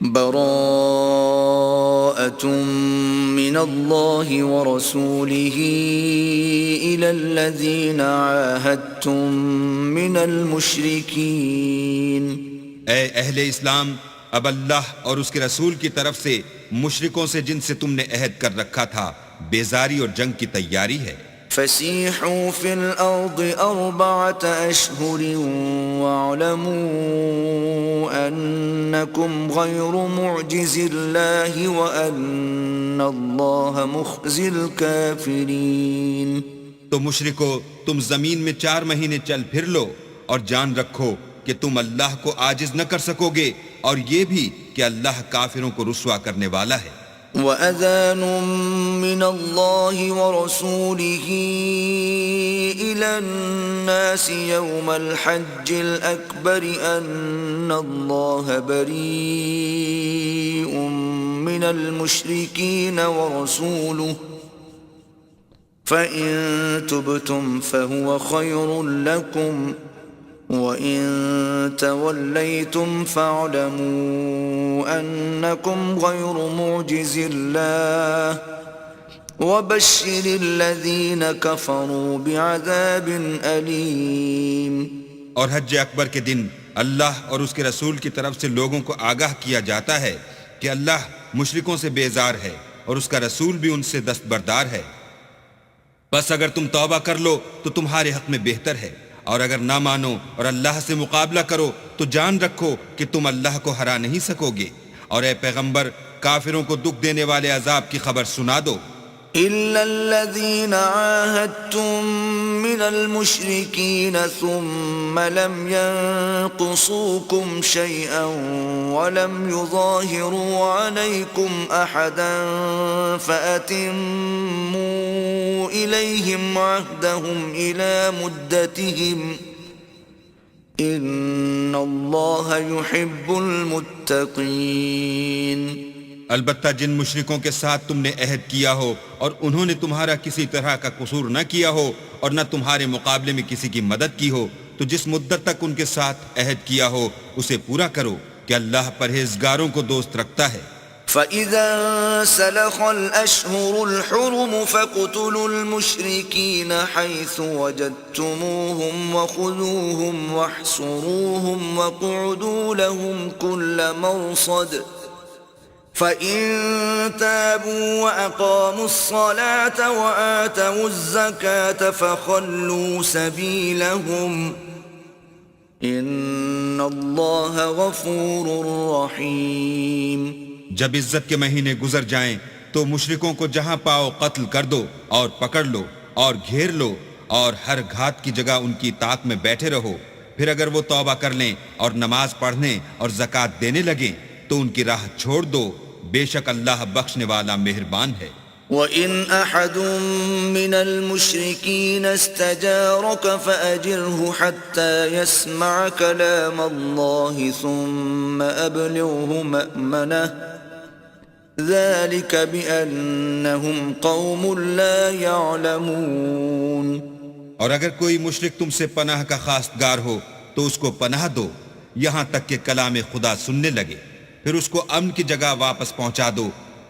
براءة من الله ورسوله إلى الذين عاهدتم من المشركين. اے اہل اسلام، اب اللہ اور اس کے رسول کی طرف سے مشرکوں سے جن سے تم نے عہد کر رکھا تھا بیزاری اور جنگ کی تیاری ہے. فسيحوا في الأرض 4 أشهر واعلموا أنكم غير معجز الله وأن الله مخزي الكافرين. تو مشرکو، تم زمین میں 4 مہینے چل پھر لو اور جان رکھو کہ تم اللہ کو عاجز نہ کر سکو گے، اور یہ بھی کہ اللہ کافروں کو رسوا کرنے والا ہے. وَأَذَانٌ مِّنَ اللَّهِ وَرَسُولِهِ إِلَى النَّاسِ يَوْمَ الْحَجِّ الْأَكْبَرِ أَنَّ اللَّهَ بَرِيءٌ مِّنَ الْمُشْرِكِينَ وَرَسُولُهُ فَإِن تُبْتُمْ فَهُوَ خَيْرٌ لَّكُمْ وَإِن تَوَلَّيْتُمْ فَاعْلَمُوا أَنَّكُمْ غَيْرُ مُعْجِزِ اللَّهِ وَبَشِّرِ الَّذِينَ كَفَرُوا بِعَذَابٍ أَلِيمٍ. اور حج اکبر کے دن اللہ اور اس کے رسول کی طرف سے لوگوں کو آگاہ کیا جاتا ہے کہ اللہ مشرکوں سے بیزار ہے اور اس کا رسول بھی ان سے دستبردار ہے. بس اگر تم توبہ کر لو تو تمہارے حق میں بہتر ہے، اور اگر نہ مانو اور اللہ سے مقابلہ کرو تو جان رکھو کہ تم اللہ کو ہرا نہیں سکو گے. اور اے پیغمبر، کافروں کو دکھ دینے والے عذاب کی خبر سنا دو. إِلَّا الَّذِينَ عَاهَدتُّم مِّنَ الْمُشْرِكِينَ ثُمَّ لَمْ يَنقُصُوكُمْ شَيْئًا وَلَمْ يُظَاهِرُوا عَلَيْكُمْ أَحَدًا فَأَتِمُّوا إِلَيْهِمْ عَهْدَهُمْ إِلَى مُدَّتِهِمْ إِنَّ اللَّهَ يُحِبُّ الْمُتَّقِينَ. البتہ جن مشرکوں کے ساتھ تم نے عہد کیا ہو اور انہوں نے تمہارا کسی طرح کا قصور نہ کیا ہو اور نہ تمہارے مقابلے میں کسی کی مدد کی ہو، تو جس مدت تک ان کے ساتھ عہد کیا ہو اسے پورا کرو کہ اللہ پرہیزگاروں کو دوست رکھتا ہے. فَإِذَا انسَلَخَ الْأَشْهُرُ الْحُرُمُ فَاقْتُلُوا الْمُشْرِكِينَ حَيْثُ وَجَدتُّمُوهُمْ وَخُذُوهُمْ وَاحْصُرُوهُمْ وَاقْعُدُوا لَهُمْ كُلَّ مَرْصَدٍ فَإِن تَابُوا وَأَقَامُوا الصَّلَاةَ وَآتَوُا الزَّكَاةَ فَخَلُّوا سَبِيلَهُمْ إِنَّ اللَّهَ غَفُورٌ رَّحِيمٌ. جب عزت کے مہینے گزر جائیں تو مشرکوں کو جہاں پاؤ قتل کر دو اور پکڑ لو اور گھیر لو، اور ہر گھات کی جگہ ان کی طاق میں بیٹھے رہو. پھر اگر وہ توبہ کر لیں اور نماز پڑھنے اور زکوٰۃ دینے لگیں تو ان کی راہ چھوڑ دو، بے شک اللہ بخشنے والا مہربان ہے. وَإِنْ أَحَدٌ مِّنَ الْمُشْرِكِينَ اسْتَجَارَكَ فَأَجِرْهُ حَتَّى يَسْمَعَ كَلَامَ اللَّهِ ثُمَّ أَبْلِغْهُ مَأْمَنَهُ ذَلِكَ بِأَنَّهُمْ قَوْمٌ لَّا يَعْلَمُونَ. اور اگر کوئی مشرک تم سے پناہ کا خواستگار ہو تو اس کو پناہ دو یہاں تک کہ کلام خدا سننے لگے، پھر اس کو امن کی جگہ واپس پہنچا دو،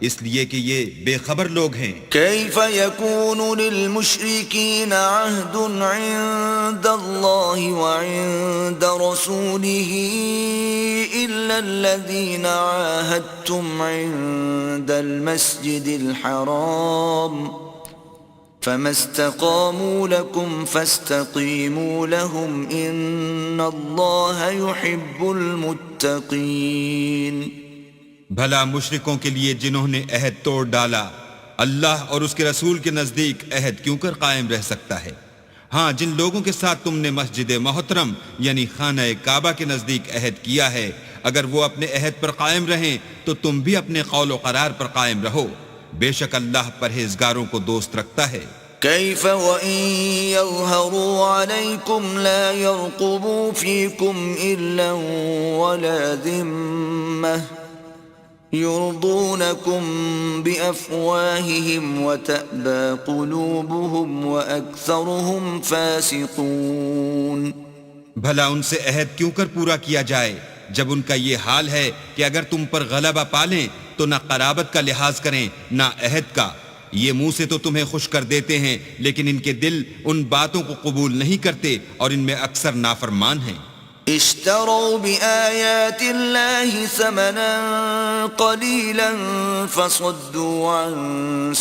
اس لیے کہ یہ بے خبر لوگ ہیں. كيف يكون للمشركين عهد عند الله وعند رسوله إلا الذين عاهدتم عند المسجد الحرام فما استقاموا لكم فاستقيموا لهم إن الله يحب المتقين. بھلا مشرکوں کے لیے جنہوں نے عہد توڑ ڈالا اللہ اور اس کے رسول کے نزدیک عہد کیوں کر قائم رہ سکتا ہے؟ ہاں، جن لوگوں کے ساتھ تم نے مسجد محترم یعنی خانہ کعبہ کے نزدیک عہد کیا ہے، اگر وہ اپنے عہد پر قائم رہیں تو تم بھی اپنے قول و قرار پر قائم رہو، بے شک اللہ پرہیزگاروں کو دوست رکھتا ہے. كيف وإن يظهروا عليكم لا يرقبوا فيكم إلا ولا ذمة يرضونكم بأفواههم وتأبى قلوبهم وأكثرهم فاسقون. بھلا ان سے عہد کیوں کر پورا کیا جائے جب ان کا یہ حال ہے کہ اگر تم پر غلبہ پالیں تو نہ قرابت کا لحاظ کریں نہ عہد کا. یہ منہ سے تو تمہیں خوش کر دیتے ہیں لیکن ان کے دل ان باتوں کو قبول نہیں کرتے اور ان میں اکثر نافرمان ہیں. اشتروا بآيات الله ثمنا قليلا فصدوا عن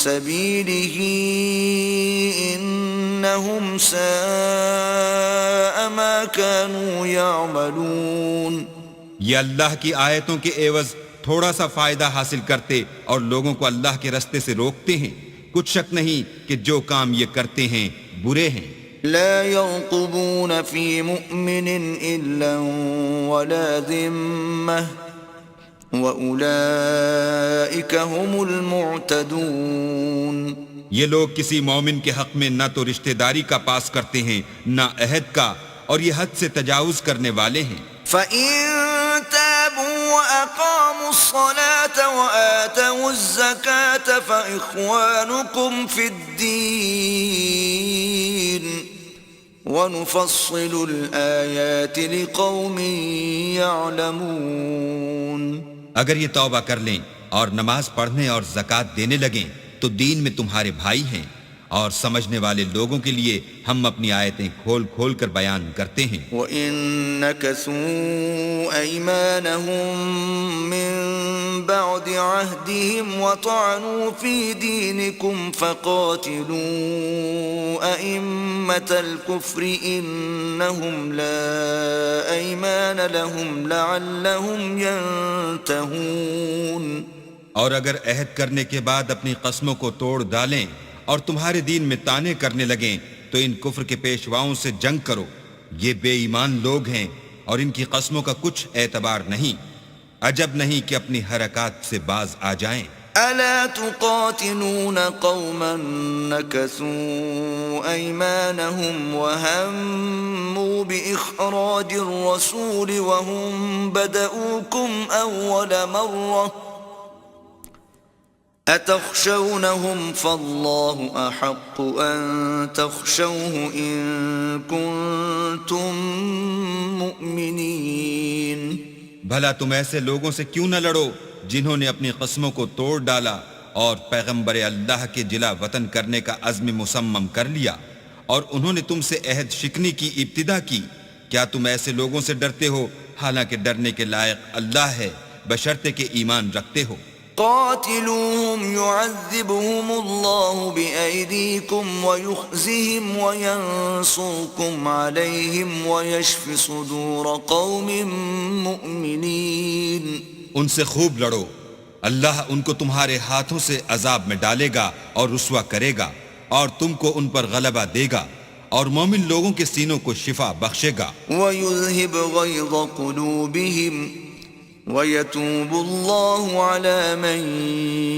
سبيله إنهم ساء ما كانوا يعملون. یہ اللہ کی آیتوں کے عوض تھوڑا سا فائدہ حاصل کرتے اور لوگوں کو اللہ کے رستے سے روکتے ہیں. کچھ شک نہیں کہ جو کام یہ کرتے ہیں برے ہیں. لا يرقبون في مؤمن إلا ولا ذمة وأولئك هم المعتدون. یہ لوگ کسی مومن کے حق میں نہ تو رشتہ داری کا پاس کرتے ہیں نہ عہد کا اور یہ حد سے تجاوز کرنے والے ہیں. فَإِن تَابُوا وَأَقَامُوا الصَّلَاةَ وَآتَوُا الزَّكَاةَ فَإِخْوَانُكُمْ فِي الدِّينِ وَنُفَصِّلُ الْآيَاتِ لِقَوْمٍ يَعْلَمُونَ. اگر یہ توبہ کر لیں اور نماز پڑھنے اور زکوٰۃ دینے لگیں تو دین میں تمہارے بھائی ہیں اور سمجھنے والے لوگوں کے لیے ہم اپنی آیتیں کھول کھول کر بیان کرتے ہیں. وَإِن نَكَثُوا أَيْمَانَهُم مِّن بَعْدِ عَهْدِهِمْ وَطَعَنُوا فِي دِينِكُمْ فَقَاتِلُوا أَئِمَّةَ الْكُفْرِ إِنَّهُمْ لَا أَيْمَانَ لَهُمْ لَعَلَّهُمْ يَنْتَهُونَ. اور اگر عہد کرنے کے بعد اپنی قسموں کو توڑ ڈالیں اور تمہارے دین میں طعنے کرنے لگیں تو ان کفر کے پیشواؤں سے جنگ کرو. یہ بے ایمان لوگ ہیں اور ان کی قسموں کا کچھ اعتبار نہیں. عجب نہیں کہ اپنی حرکات سے باز آ جائیں. ألا تقاتلون قوما نكثوا أيمانهم وهموا بإخراج الرسول وهم بدؤوكم أول مرة أتخشونهم فالله أحق أن تخشوه إن كنتم مؤمنين. بھلا تم ایسے لوگوں سے کیوں نہ لڑو جنہوں نے اپنی قسموں کو توڑ ڈالا اور پیغمبر اللہ کے جلا وطن کرنے کا عزم مصمم کر لیا اور انہوں نے تم سے عہد شکنی کی ابتدا کی. کیا تم ایسے لوگوں سے ڈرتے ہو حالانکہ ڈرنے کے لائق اللہ ہے بشرطے کہ ایمان رکھتے ہو. قاتلوهم يعذبهم الله بأيديكم ويخزهم وينصركم عليهم ويشف صدور قوم مؤمنين. ان سے خوب لڑو، اللہ ان کو تمہارے ہاتھوں سے عذاب میں ڈالے گا اور رسوا کرے گا اور تم کو ان پر غلبہ دے گا اور مومن لوگوں کے سینوں کو شفا بخشے گا. وَيُذْهِبْ غَيْظَ قُلُوبِهِمْ وَيَتُوبُ اللَّهُ عَلَى مَن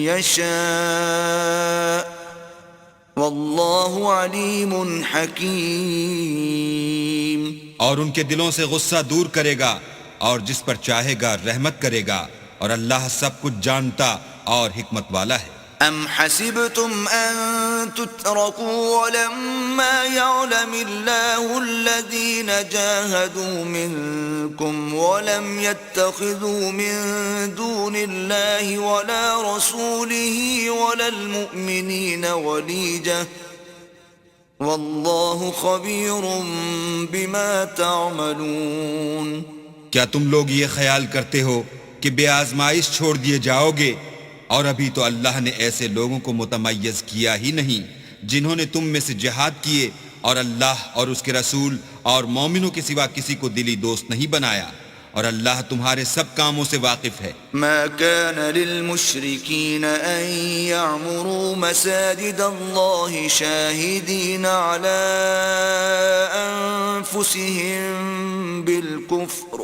يَشَاءُ وَاللَّهُ عَلِيمٌ حَكِيمٌ. اور ان کے دلوں سے غصہ دور کرے گا اور جس پر چاہے گا رحمت کرے گا اور اللہ سب کچھ جانتا اور حکمت والا ہے. أَمْ حَسِبْتُمْ أَن تُتْرَكُوا وَلَمَّا يَعْلَمِ اللَّهُ الَّذِينَ جَاهَدُوا مِنكُمْ وَلَمْ يَتَّخِذُوا مِن دُونِ اللَّهِ وَلَا رَسُولِهِ وَلَا الْمُؤْمِنِينَ وَلِيجَةً وَاللَّهُ خَبِيرٌ بِمَا تَعْمَلُونَ. کیا تم لوگ یہ خیال کرتے ہو کہ بے آزمائش چھوڑ دیے جاؤ گے؟ اور ابھی تو اللہ نے ایسے لوگوں کو متمیز کیا ہی نہیں جنہوں نے تم میں سے جہاد کیے اور اللہ اور اس کے رسول اور مومنوں کے سوا کسی کو دلی دوست نہیں بنایا اور اللہ تمہارے سب کاموں سے واقف ہے. ما كان للمشركين أن يعمروا مساجد الله شاهدين على أنفسهم بالكفر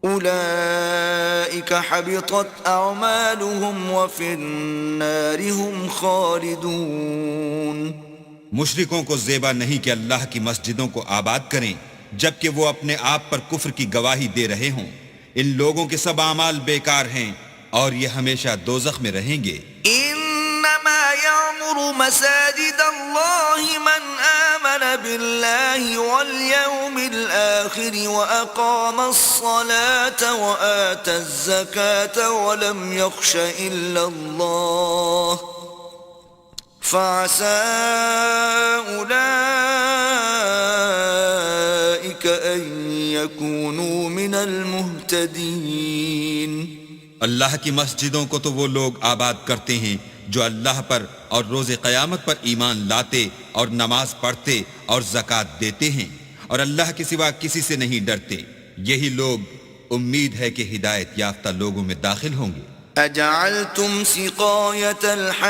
أولئك حبطت أعمالهم وفي النار هم خالدون. مشرکوں کو زیبا نہیں کہ اللہ کی مسجدوں کو آباد کریں جبکہ وہ اپنے آپ پر کفر کی گواہی دے رہے ہوں. ان لوگوں کے سب اعمال بیکار ہیں اور یہ ہمیشہ دوزخ میں رہیں گے. إنما يعمر مساجد الله من آمن آمن بالله واليوم الآخر وأقام الصلاة وآتى الزكاة ولم يخش إلا الله فعسى أولئك أن يكونوا من المهتدين. اللہ کی مسجدوں کو تو وہ لوگ آباد کرتے ہیں جو اللہ پر اور روز قیامت پر ایمان لاتے اور نماز پڑھتے اور زکوٰۃ دیتے ہیں اور اللہ کے سوا کسی سے نہیں ڈرتے. یہی لوگ امید ہے کہ ہدایت یافتہ لوگوں میں داخل ہوں گے. أجعلتم سقاية الحاج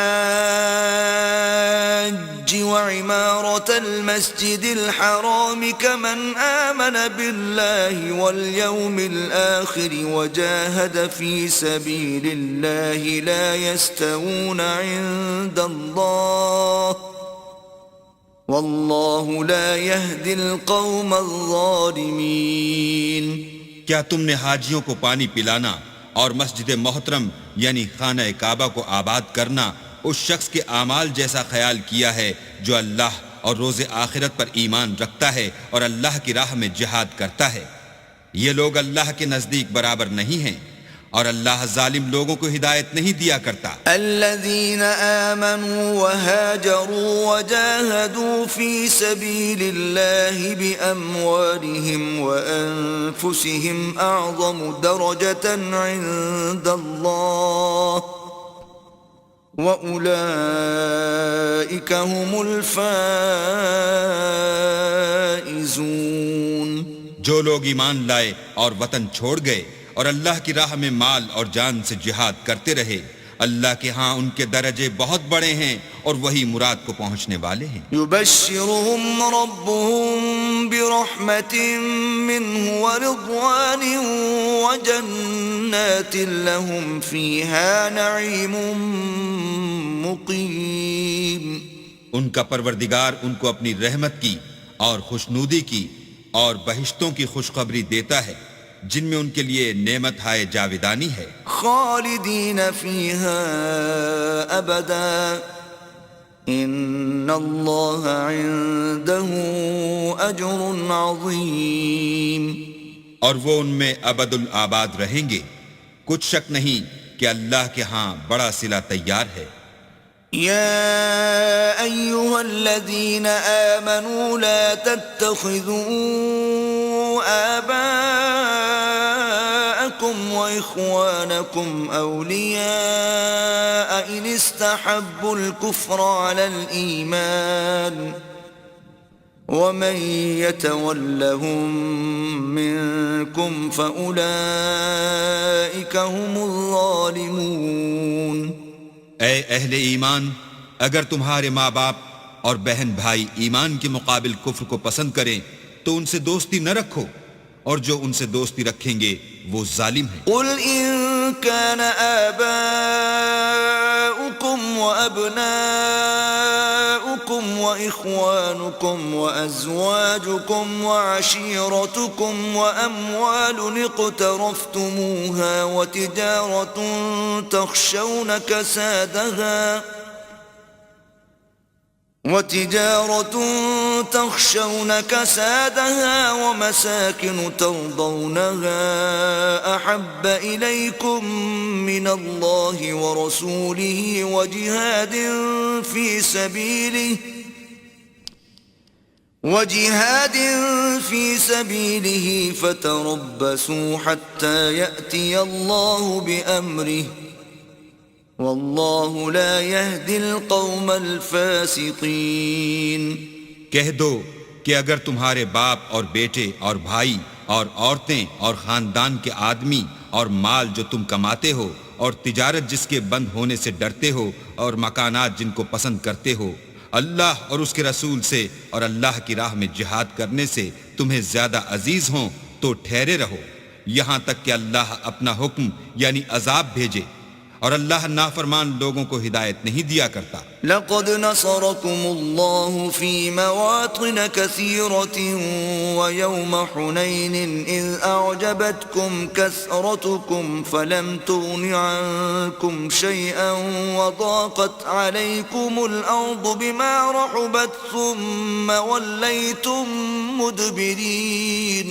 وعمارة المسجد الحرام كمن آمن بالله واليوم الآخر وجاهد في سبيل الله لا يستوون عند الله والله لا يهدي القوم الظالمين. کیا تم نے حاجیوں کو پانی پلانا اور مسجد محترم یعنی خانہ کعبہ کو آباد کرنا اس شخص کے اعمال جیسا خیال کیا ہے جو اللہ اور روز آخرت پر ایمان رکھتا ہے اور اللہ کی راہ میں جہاد کرتا ہے؟ یہ لوگ اللہ کے نزدیک برابر نہیں ہیں اور اللہ ظالم لوگوں کو ہدایت نہیں دیا کرتا. الذين آمنوا وهاجروا وجاهدوا في سبيل الله بأموالهم وأنفسهم أعظم درجة عند الله وأولئك هم الفائزون. جو لوگ ایمان لائے اور وطن چھوڑ گئے اور اللہ کی راہ میں مال اور جان سے جہاد کرتے رہے اللہ کے ہاں ان کے درجے بہت بڑے ہیں اور وہی مراد کو پہنچنے والے ہیں. يبشرهم ربهم برحمة منه ورضوان وجنات لهم فيها نعيم مقيم. ان کا پروردگار ان کو اپنی رحمت کی اور خوشنودی کی اور بہشتوں کی خوشخبری دیتا ہے جن میں ان کے لیے نعمت ہائے جاویدانی ہے. خالدین فیہا ابدا ان اللہ عنده اجر عظیم. اور وہ ان میں ابد الآباد رہیں گے، کچھ شک نہیں کہ اللہ کے ہاں بڑا صلہ تیار ہے. يا أيها الذين آمنوا لا تتخذوا آباءكم وإخوانكم أولياء إن استحبوا الكفر على الإيمان ومن يتولهم منكم فأولئك هم الظالمون. اے اہل ایمان، اگر تمہارے ماں باپ اور بہن بھائی ایمان کے مقابل کفر کو پسند کریں تو ان سے دوستی نہ رکھو، اور جو ان سے دوستی رکھیں گے وہ ظالم ہیں. قل ان كان آباؤكم وأبناؤكم وإخوانكم وأزواجكم وعشيرتكم وأموال اقترفتموها وتجارة تخشون كسادها ومساكن ترضونها أحب إليكم من الله ورسوله وجهاد في سبيله فتربصوا حتى يأتي الله بأمره واللہ لا يهدي القوم الفاسقین. کہہ دو کہ اگر تمہارے باپ اور بیٹے اور بھائی اور عورتیں اور خاندان کے آدمی اور مال جو تم کماتے ہو اور تجارت جس کے بند ہونے سے ڈرتے ہو اور مکانات جن کو پسند کرتے ہو اللہ اور اس کے رسول سے اور اللہ کی راہ میں جہاد کرنے سے تمہیں زیادہ عزیز ہوں تو ٹھہرے رہو یہاں تک کہ اللہ اپنا حکم یعنی عذاب بھیجے. اور اللہ نافرمان لوگوں کو ہدایت نہیں دیا کرتا۔ لقد نصركم الله في مواطن كثيرة ويوم حنين إذ أعجبتكم كثرتكم فلم تغن عنكم شيئا وضاقت عليكم الأرض بما رحبت ثم وليتم مدبرين۔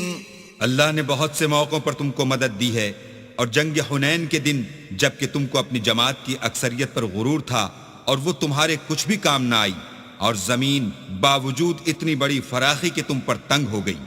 اللہ نے بہت سے موقعوں پر تم کو مدد دی ہے، اور جنگ حنین کے دن جبکہ تم کو اپنی جماعت کی اکثریت پر غرور تھا اور وہ تمہارے کچھ بھی کام نہ آئی، اور زمین باوجود اتنی بڑی فراخی کہ تم پر تنگ ہو گئی،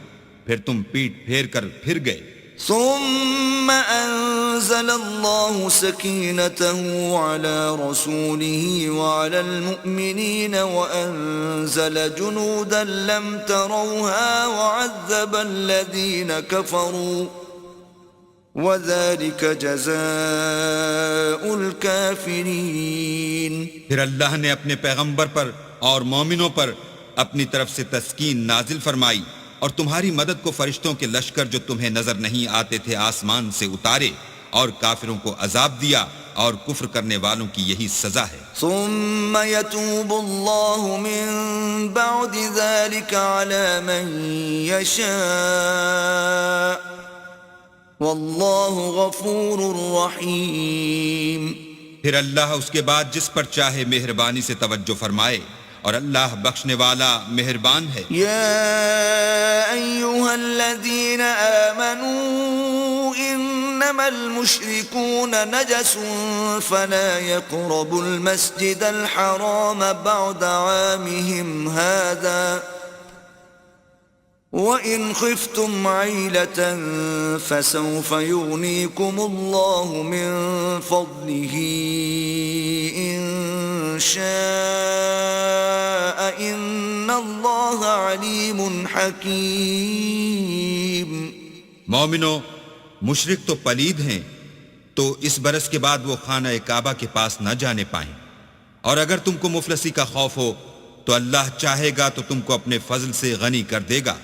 پھر تم پیٹ پھیر کر پھر گئے۔ ثم أنزل الله سكينته على رسوله وعلى المؤمنين وأنزل جنودا لم تروها وعذب الذين كفروا وَذَلِكَ جَزَاءُ الْكَافِرِينَ۔ پھر اللہ نے اپنے پیغمبر پر اور مومنوں پر اپنی طرف سے تسکین نازل فرمائی، اور تمہاری مدد کو فرشتوں کے لشکر جو تمہیں نظر نہیں آتے تھے آسمان سے اتارے، اور کافروں کو عذاب دیا، اور کفر کرنے والوں کی یہی سزا ہے۔ ثم يتوب الله من بعد ذلك على من يشاء واللہ غفور رحیم۔ پھر اللہ اس کے بعد جس پر چاہے مہربانی سے توجہ فرمائے، اور اللہ بخشنے والا مہربان ہے۔ یا ایہا الذین آمنوا انما المشرکون نجس فلا يقربوا المسجد الحرام بعد عامهم هذا وَإِنْ خِفْتُمْ عَيْلَةً فَسَوْفَ يُغْنِيكُمُ اللَّهُ مِنْ فَضْلِهِ إِنْ شَاءَ إِنَّ اللَّهَ عَلِيمٌ حَكِيمٌ۔ مومنو، مشرک تو پلید ہیں، تو اس برس کے بعد وہ خانہ کعبہ کے پاس نہ جانے پائیں، اور اگر تم کو مفلسی کا خوف ہو تو اللہ چاہے گا تو تم کو اپنے فضل سے غنی کر دے گا،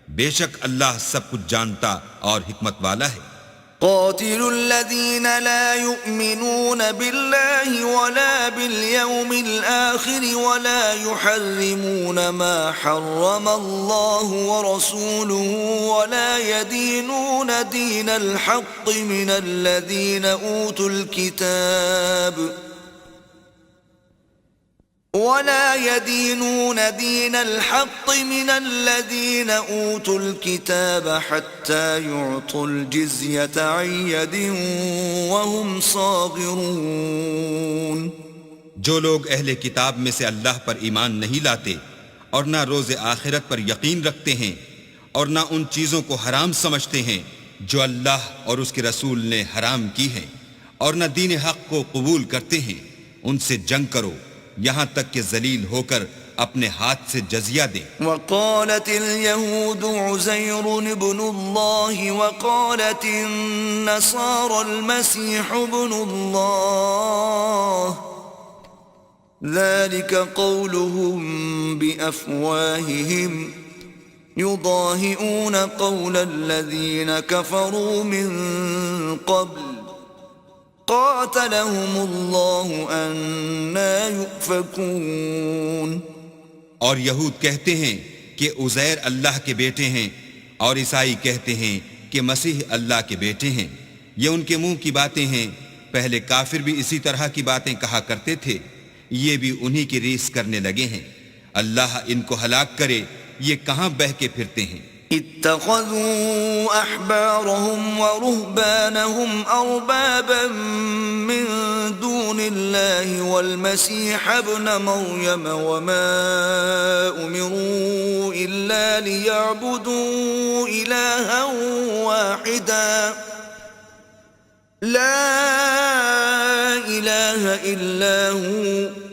بے شک اللہ سب کچھ جانتا اور حکمت والا ہے۔ قاتلوا الذين لا يؤمنون بالله ولا باليوم الآخر ولا يحرمون ما حرم الله ورسوله ولا يدينون دين الحق من الذين أوتوا الكتاب حتى يعطوا الجزية عن يد وهم صاغرون۔ جو لوگ اہل کتاب میں سے اللہ پر ایمان نہیں لاتے اور نہ روز آخرت پر یقین رکھتے ہیں اور نہ ان چیزوں کو حرام سمجھتے ہیں جو اللہ اور اس کے رسول نے حرام کی ہیں اور نہ دین حق کو قبول کرتے ہیں، ان سے جنگ کرو یہاں تک کہ ذلیل ہو کر اپنے ہاتھ سے جزیہ دیں۔ وقالت اليهود عزير ابن الله وقالت النصارى المسيح ابن الله ذلك قولهم بأفواههم يضاهئون قول الذين كفروا من قبل قاتلهم الله أنا يؤفكون۔ اور یہود کہتے ہیں کہ عزیر اللہ کے بیٹے ہیں، اور عیسائی کہتے ہیں کہ مسیح اللہ کے بیٹے ہیں، یہ ان کے منہ کی باتیں ہیں، پہلے کافر بھی اسی طرح کی باتیں کہا کرتے تھے، یہ بھی انہی کی ریس کرنے لگے ہیں، اللہ ان کو ہلاک کرے، یہ کہاں بہہ کے پھرتے ہیں۔ اتخذوا احبارهم ورهبانهم اربابا من دون الله والمسيح ابن مريم وما امروا الا ليعبدوا الها واحدا لا اله الا هو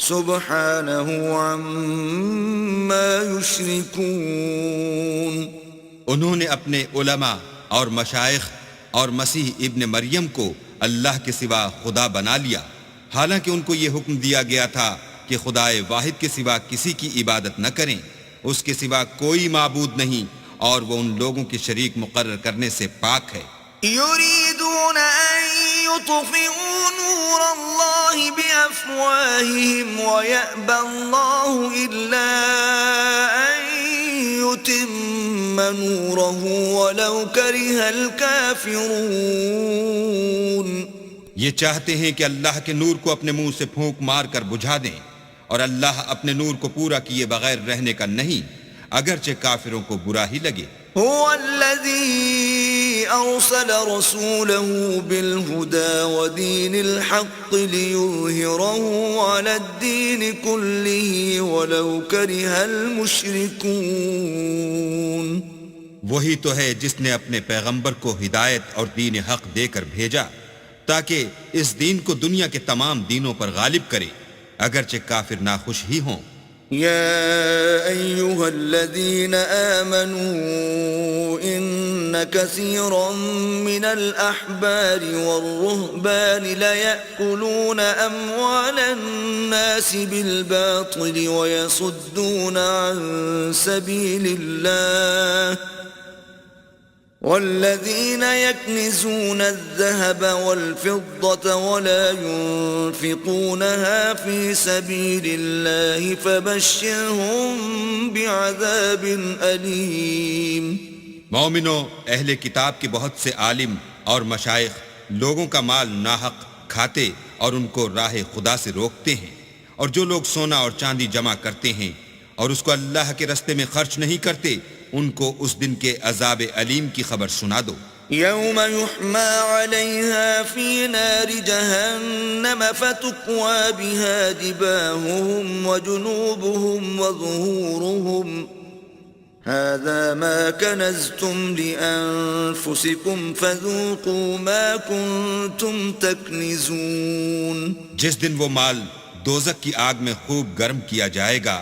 سبحانہ عما یشرکون۔ انہوں نے اپنے علماء اور مشائخ اور مسیح ابن مریم کو اللہ کے سوا خدا بنا لیا، حالانکہ ان کو یہ حکم دیا گیا تھا کہ خدائے واحد کے سوا کسی کی عبادت نہ کریں، اس کے سوا کوئی معبود نہیں، اور وہ ان لوگوں کے شریک مقرر کرنے سے پاک ہے۔ يريدون أن يطفئوا نور الله بأفواههم ويأبى الله إلا أن يتم نوره ولو كره الكافرون. یہ چاہتے ہیں کہ اللہ کے نور کو اپنے منہ سے پھونک مار کر بجھا دیں، اور اللہ اپنے نور کو پورا کیے بغیر رہنے کا نہیں، اگرچہ کافروں کو برا ہی لگے. هو الذي أرسل رسوله بالهدى ودين الحق ليظهره على الدين كله ولو كره المشركون. وہی تو ہے جس نے اپنے پیغمبر کو ہدایت اور دین حق دے کر بھیجا تاکہ اس دین کو دنیا کے تمام دینوں پر غالب کرے، اگرچہ کافر ناخوش ہی ہوں. يا أيها الذين آمنوا إن كثيرا من الأحبار والرهبان ليأكلون أموال الناس بالباطل ويصدون عن سبيل الله والذين يكنزون الذهب والفضة ولا ينفقونها في سبيل الله فبشرهم بعذاب أليم. مومنو، اہل کتاب کے بہت سے عالم اور مشائخ لوگوں کا مال ناحق کھاتے اور ان کو راہ خدا سے روکتے ہیں، اور جو لوگ سونا اور چاندی جمع کرتے ہیں اور اس کو اللہ کے رستے میں خرچ نہیں کرتے، ان کو اس دن کے عذاب علیم کی خبر سنا دو. يوم يحمى عليها في نار جهنم فتكوى بها جباههم وجنوبهم وظهورهم هذا ما كنزتم لأنفسكم فذوقوا ما كنتم تكنزون. جس دن وہ مال دوزخ کی آگ میں خوب گرم کیا جائے گا،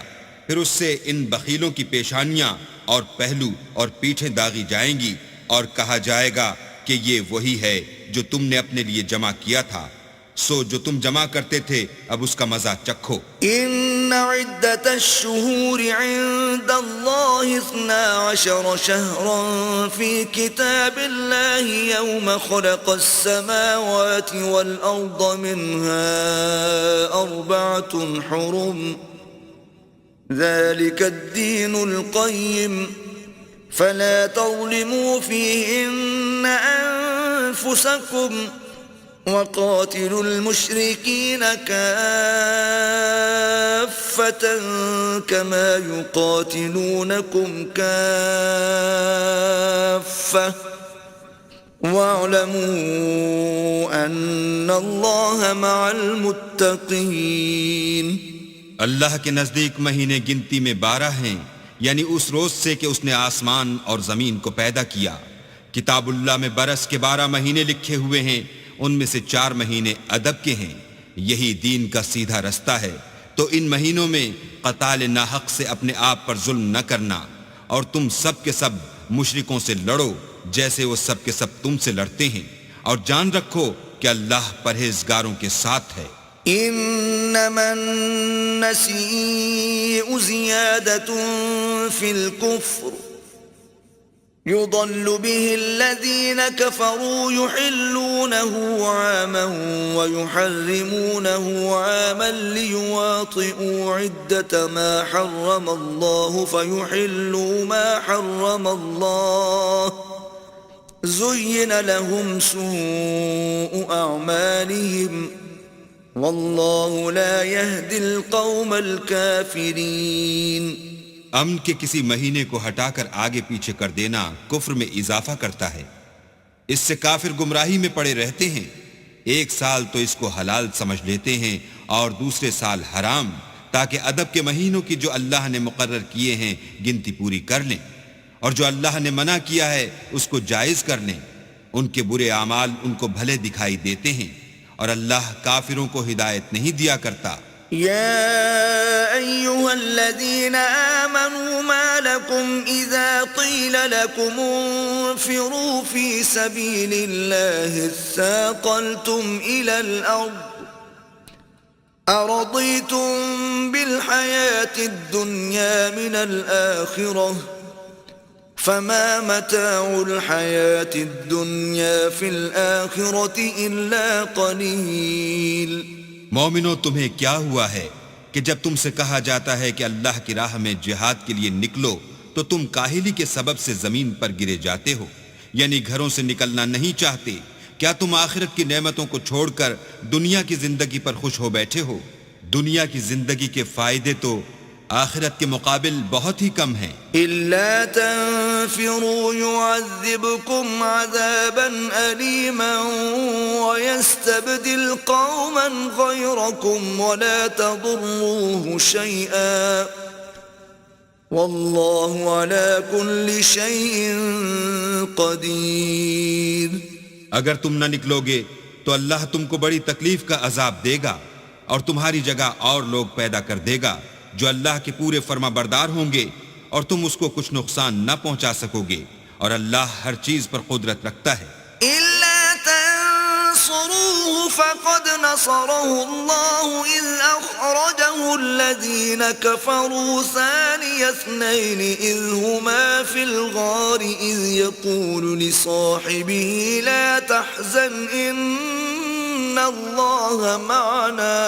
پھر اس سے ان بخیلوں کی پیشانیاں اور پہلو اور پیٹھیں داغی جائیں گی، اور کہا جائے گا کہ یہ وہی ہے جو تم نے اپنے لیے جمع کیا تھا، سو جو تم جمع کرتے تھے اب اس کا مزہ چکھو. ان عدت الشهور عند الله 12 شهرا في كتاب الله يوم خلق السماوات والأرض منها 4 حرم ذلك الدين القيم فلا تظلموا فيهن أنفسكم وقاتلوا المشركين كافة كما يقاتلونكم كافة واعلموا أن الله مع المتقين. اللہ کے نزدیک مہینے گنتی میں 12 ہیں، یعنی اس روز سے کہ اس نے آسمان اور زمین کو پیدا کیا. کتاب اللہ میں برس کے 12 مہینے لکھے ہوئے ہیں، ان میں سے 4 مہینے ادب کے ہیں. یہی دین کا سیدھا رستہ ہے. تو ان مہینوں میں قتال ناحق سے اپنے آپ پر ظلم نہ کرنا، اور تم سب کے سب مشرکوں سے لڑو جیسے وہ سب کے سب تم سے لڑتے ہیں، اور جان رکھو کہ اللہ پرہیزگاروں کے ساتھ ہے. انما النسيء زيادة في الكفر يضل به الذين كفروا يحلونه عاما ويحرمونه عاما ليواطئوا عدة ما حرم الله فيحلوا ما حرم الله زين لهم سوء أعمالهم واللہ لا يهدي القوم الكافرین. امن کے کسی مہینے کو ہٹا کر آگے پیچھے کر دینا کفر میں اضافہ کرتا ہے. اس سے کافر گمراہی میں پڑے رہتے ہیں. ایک سال تو اس کو حلال سمجھ لیتے ہیں اور دوسرے سال حرام، تاکہ ادب کے مہینوں کی جو اللہ نے مقرر کیے ہیں گنتی پوری کر لیں، اور جو اللہ نے منع کیا ہے اس کو جائز کر لیں. ان کے برے اعمال ان کو بھلے دکھائی دیتے ہیں، اور اللہ کافروں کو ہدایت نہیں دیا کرتا. يا أيها الذين آمنوا ما لكم إذا قيل لكم انفروا في سبيل الله اثاقلتم إلى الأرض أرضيتم بالحياة الدنيا من الآخرة فما متاع الحياة الدنيا في الآخرة إلا قليل. مومنو تمہیں کیا ہوا ہے کہ جب تم سے کہا جاتا ہے کہ اللہ کی راہ میں جہاد کے لیے نکلو تو تم کاہلی کے سبب سے زمین پر گرے جاتے ہو، یعنی گھروں سے نکلنا نہیں چاہتے؟ کیا تم آخرت کی نعمتوں کو چھوڑ کر دنیا کی زندگی پر خوش ہو بیٹھے ہو؟ دنیا کی زندگی کے فائدے تو آخرت کے مقابل بہت ہی کم ہیں۔ إلا تنفروا يعذبكم عذابا أليما ويستبدل قوما غيركم ولا تضروه شيئا والله على كل شيء قدير۔ اگر تم نہ نکلو گے تو اللہ تم کو بڑی تکلیف کا عذاب دے گا اور تمہاری جگہ اور لوگ پیدا کر دے گا جو اللہ کے پورے فرما بردار ہوں گے اور تم اس کو کچھ نقصان نہ پہنچا سکو گے، اور اللہ ہر چیز پر قدرت رکھتا ہے۔ إلا تنصروه فقد نصره الله إذ أخرجه الذين كفروا ثاني اثنين إذ هما في الغار إذ يقول لصاحبه لا تحزن إن الله معنا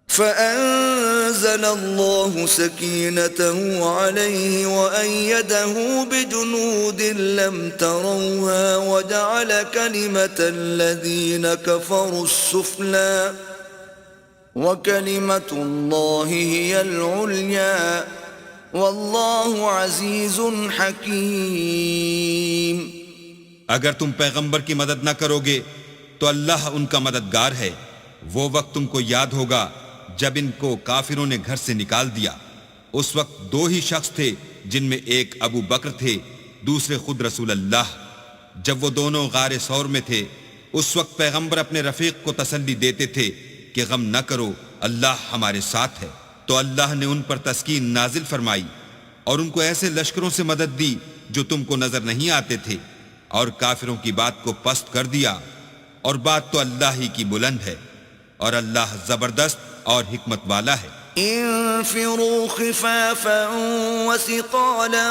فأنزل الله سكينته عليه وأيده بجنود لم تروها وجعل كلمة الذين كفروا السفلى وكلمة الله هي العليا والله عزيز حكيم۔ اگر تم پیغمبر کی مدد نہ کرو گے تو اللہ ان کا مددگار ہے۔ وہ وقت تم کو یاد ہوگا جب ان کو کافروں نے گھر سے نکال دیا، اس وقت دو ہی شخص تھے جن میں ایک ابو بکر تھے، دوسرے خود رسول اللہ۔ جب وہ دونوں غار ثور میں تھے اس وقت پیغمبر اپنے رفیق کو تسلی دیتے تھے کہ غم نہ کرو، اللہ ہمارے ساتھ ہے، تو اللہ نے ان پر تسکین نازل فرمائی اور ان کو ایسے لشکروں سے مدد دی جو تم کو نظر نہیں آتے تھے، اور کافروں کی بات کو پست کر دیا، اور بات تو اللہ ہی کی بلند ہے، اور اللہ زبردست اور حکمت والا ہے۔ انفروا خفافا وثقالا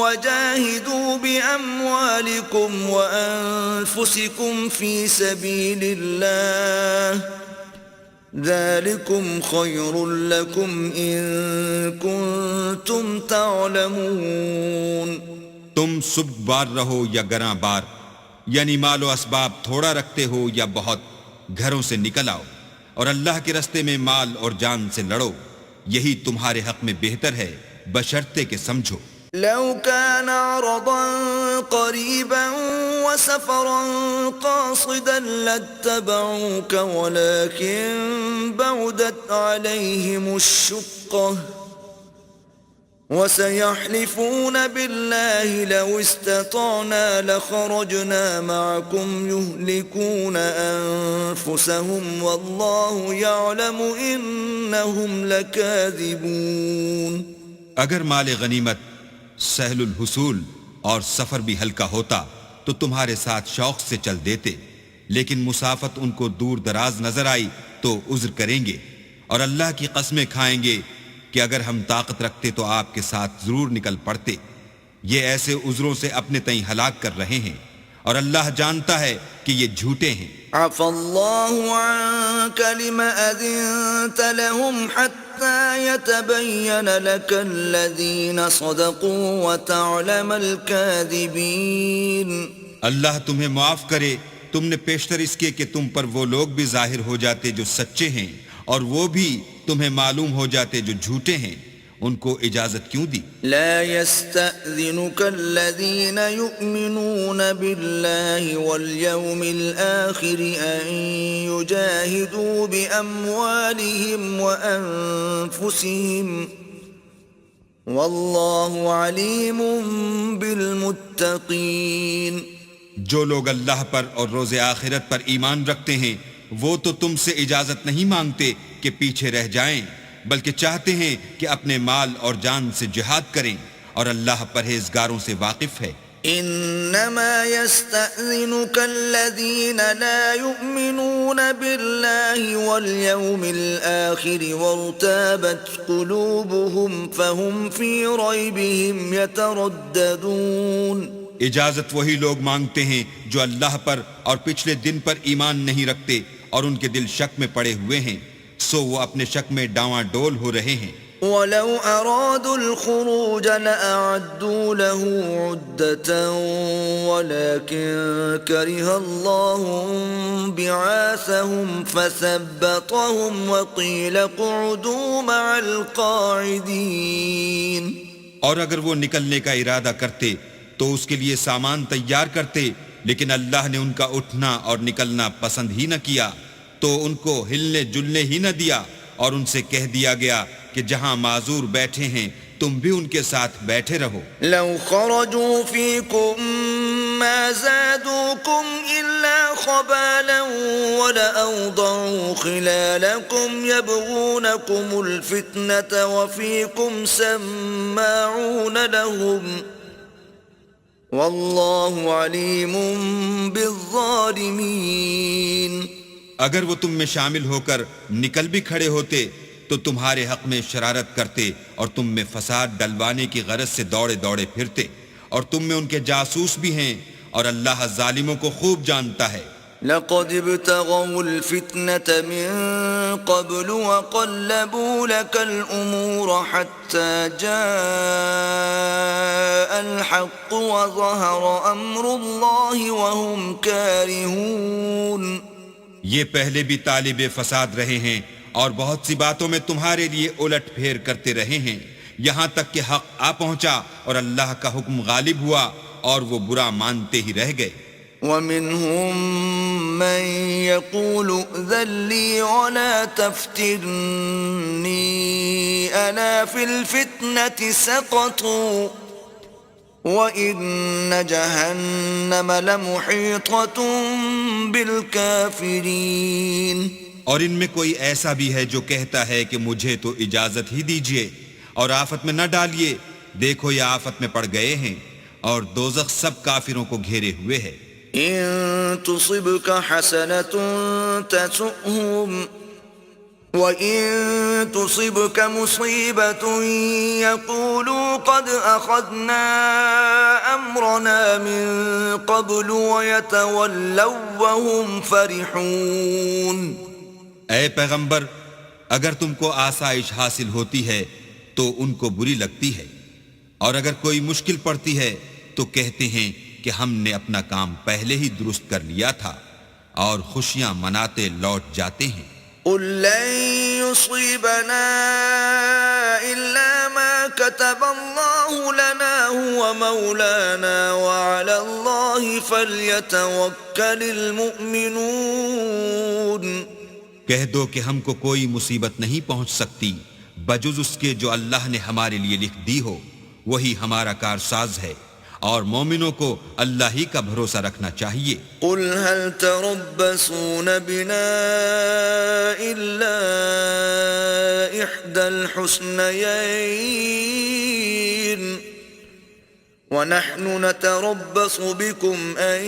وجاهدوا بأموالكم وأنفسكم في سبيل الله ذلكم خير لكم إن كنتم تعلمون۔ تم سبک بار رہو یا گراں بار، یعنی مال و اسباب تھوڑا رکھتے ہو یا بہت، گھروں سے نکل آؤ اور اللہ کے رستے میں مال اور جان سے لڑو، یہی تمہارے حق میں بہتر ہے بشرطے کہ سمجھو۔ لو كان عرضا قريبا وسفرا قاصدا لاتبعوك ولكن بعدت عليهم الشقة وسيحلفون بالله لو استطعنا لخرجنا معكم يهلكون أنفسهم والله يعلم إنهم لكاذبون۔ اگر مال غنیمت سہل الحصول اور سفر بھی ہلکا ہوتا تو تمہارے ساتھ شوق سے چل دیتے، لیکن مسافت ان کو دور دراز نظر آئی تو عذر کریں گے، اور اللہ کی قسمیں کھائیں گے کہ اگر ہم طاقت رکھتے تو آپ کے ساتھ ضرور نکل پڑتے۔ یہ ایسے عذروں سے اپنے تئیں ہلاک کر رہے ہیں، اور اللہ جانتا ہے کہ یہ جھوٹے ہیں۔ عفى الله عنك لما أذنت لهم حتى يتبين لك الذين صدقوا وتعلم الكاذبين۔ اللہ تمہیں معاف کرے، تم نے پیشتر اس کے کہ تم پر وہ لوگ بھی ظاہر ہو جاتے جو سچے ہیں، اور وہ بھی تمہیں معلوم ہو جاتے جو جھوٹے ہیں۔ ان کو اجازت کیوں دی؟ لا يستأذنك الذين يؤمنون بالله واليوم الآخر أن يجاهدوا بأموالهم وأنفسهم والله عليم بالمتقين۔ جو لوگ اللہ پر اور روز آخرت پر ایمان رکھتے ہیں وہ تو تم سے اجازت نہیں مانگتے کہ پیچھے رہ جائیں، بلکہ چاہتے ہیں کہ اپنے مال اور جان سے جہاد کریں، اور اللہ پرہیزگاروں سے واقف ہے۔ إنما يستأذنك الذين لا يؤمنون بالله واليوم الآخر وارتابت قلوبهم فهم في ريبهم يترددون. اجازت وہی لوگ مانگتے ہیں جو اللہ پر اور پچھلے دن پر ایمان نہیں رکھتے اور ان کے دل شک میں پڑے ہوئے ہیں، سو وہ اپنے شک میں ڈاواں ڈول ہو رہے ہیں. وَلَوْ أَرَادُوا الْخُرُوجَ لَأَعَدُّوا لَهُ عُدَّةً وَلَكِنْ كَرِهَ اللَّهُ بِعَاثَهُمْ فَثَبَّطَهُمْ وَقِيلَ اقْعُدُوا مَعَ الْقَاعِدِينَ. اور اگر وہ نکلنے کا ارادہ کرتے تو اس کے لیے سامان تیار کرتے، لیکن اللہ نے ان کا اٹھنا اور نکلنا پسند ہی نہ کیا، تو ان کو ہلنے جلنے ہی نہ دیا، اور ان سے کہہ دیا گیا کہ جہاں معذور بیٹھے ہیں تم بھی ان کے ساتھ بیٹھے رہو. لو خرجوا فيكم ما زادوكم إلا خبالا ولأوضعوا خلالكم يبغونكم الفتنة وفيكم سماعون لهم والله عليم بالظالمين. اگر وہ تم میں شامل ہو کر نکل بھی کھڑے ہوتے تو تمہارے حق میں شرارت کرتے اور تم میں فساد ڈلوانے کی غرض سے دوڑے دوڑے پھرتے، اور تم میں ان کے جاسوس بھی ہیں، اور اللہ ظالموں کو خوب جانتا ہے. لقد ابتغوا الفتنة من قبل وقلبوا لك الأمور حتى جاء الحق وظهر أمر الله وهم كارهون. یہ پہلے بھی طالب فساد رہے ہیں اور بہت سی باتوں میں تمہارے لیے الٹ پھیر کرتے رہے ہیں، یہاں تک کہ حق آ پہنچا اور اللہ کا حکم غالب ہوا اور وہ برا مانتے ہی رہ گئے. وَمِنْهُمْ مَنْ يَقُولُ ائْذَنْ لِي وَلَا تَفْتِنِّي أَلَا فِي الْفِتْنَةِ سَقَطُوا وَإِنَّ جَهَنَّمَ لَمُحِيطَةٌ بِالْكَافِرِينَ. اور ان میں کوئی ایسا بھی ہے جو کہتا ہے کہ مجھے تو اجازت ہی دیجیے اور آفت میں نہ ڈالیے، دیکھو یہ آفت میں پڑ گئے ہیں اور دوزخ سب کافروں کو گھیرے ہوئے ہے. إن تصبك حسنة تسؤهم وإن تصبك مصيبة يقولوا قد أخذنا أمرنا من قبل ويتولوا وهم فرحون. اے پیغمبر، اگر تم کو آسائش حاصل ہوتی ہے تو ان کو بری لگتی ہے، اور اگر کوئی مشکل پڑتی ہے تو کہتے ہیں کہ ہم نے اپنا کام پہلے ہی درست کر لیا تھا، اور خوشیاں مناتے لوٹ جاتے ہیں. قل لن يصيبنا إلا ما كتب الله لنا هو مولانا وعلى الله فليتوكل المؤمنون. کہہ دو کہ ہم کو کوئی مصیبت نہیں پہنچ سکتی بجز اس کے جو اللہ نے ہمارے لیے لکھ دی ہو، وہی ہمارا کارساز ہے، اور مومنوں کو اللہ ہی کا بھروسہ رکھنا چاہیے. قل هل تربصون بنا إلا إحدى الحسنيين ونحن نتربص بكم أن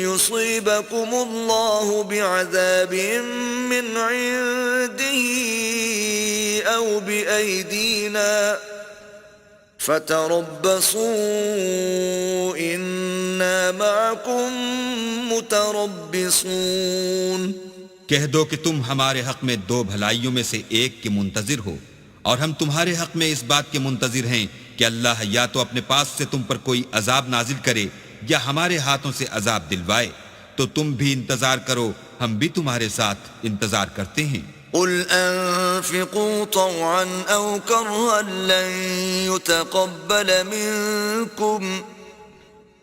يصيبكم الله بعذاب من عنده أو بأيدينا فتربصوا إنا معكم متربصون. کہہ دو کہ تم ہمارے حق میں دو بھلائیوں میں سے ایک کے منتظر ہو، اور ہم تمہارے حق میں اس بات کے منتظر ہیں کہ اللہ یا تو اپنے پاس سے تم پر کوئی عذاب نازل کرے یا ہمارے ہاتھوں سے عذاب دلوائے، تو تم بھی انتظار کرو، ہم بھی تمہارے ساتھ انتظار کرتے ہیں. قل أنفقوا طوعا أو كرها لن يتقبل منكم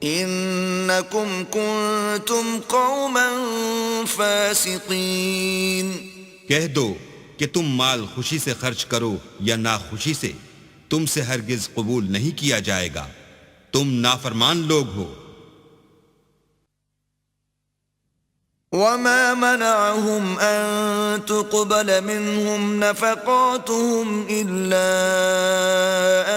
إنكم كنتم قوما فاسقين. کہہ دو کہ تم مال خوشی سے خرچ کرو یا ناخوشی سے، تم سے ہرگز قبول نہیں کیا جائے گا، تم نافرمان لوگ ہو. وما منعهم أن تقبل منهم نفقاتهم إلا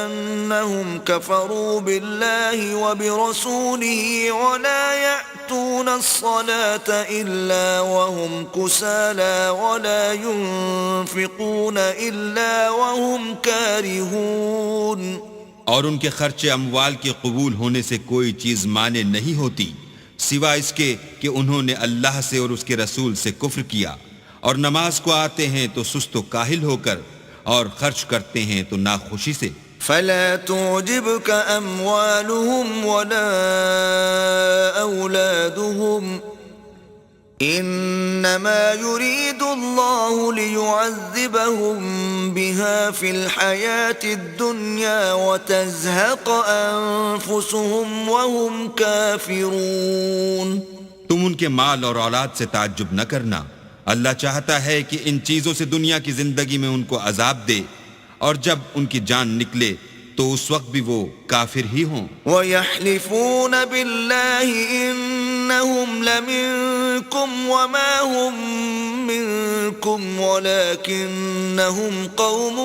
أنهم كفروا بالله وبرسوله ولا يأتون الصلاة إلا وهم كسالى ولا ينفقون إلا وهم كارهون. اور ان کے خرچ اموال کے قبول ہونے سے کوئی چیز مانے نہیں ہوتی سوائے اس کے کہ انہوں نے اللہ سے اور اس کے رسول سے کفر کیا، اور نماز کو آتے ہیں تو سست و کاہل ہو کر، اور خرچ کرتے ہیں تو ناخوشی سے. فلا تعجبك أموالهم ولا أولادهم إنما يريد الله ليعذبهم بها في الحياة الدنيا وتزهق أنفسهم وهم كافرون. تم ان کے مال اور اولاد سے تعجب نہ کرنا، اللہ چاہتا ہے کہ ان چیزوں سے دنیا کی زندگی میں ان کو عذاب دے، اور جب ان کی جان نکلے تو اس وقت بھی وہ کافر ہی ہوں. وَيَحْلِفُونَ بِاللَّهِ إِنَّهُمْ لَمِنكُمْ وَمَا هُمْ مِنكُمْ وَلَكِنَّهُمْ قَوْمٌ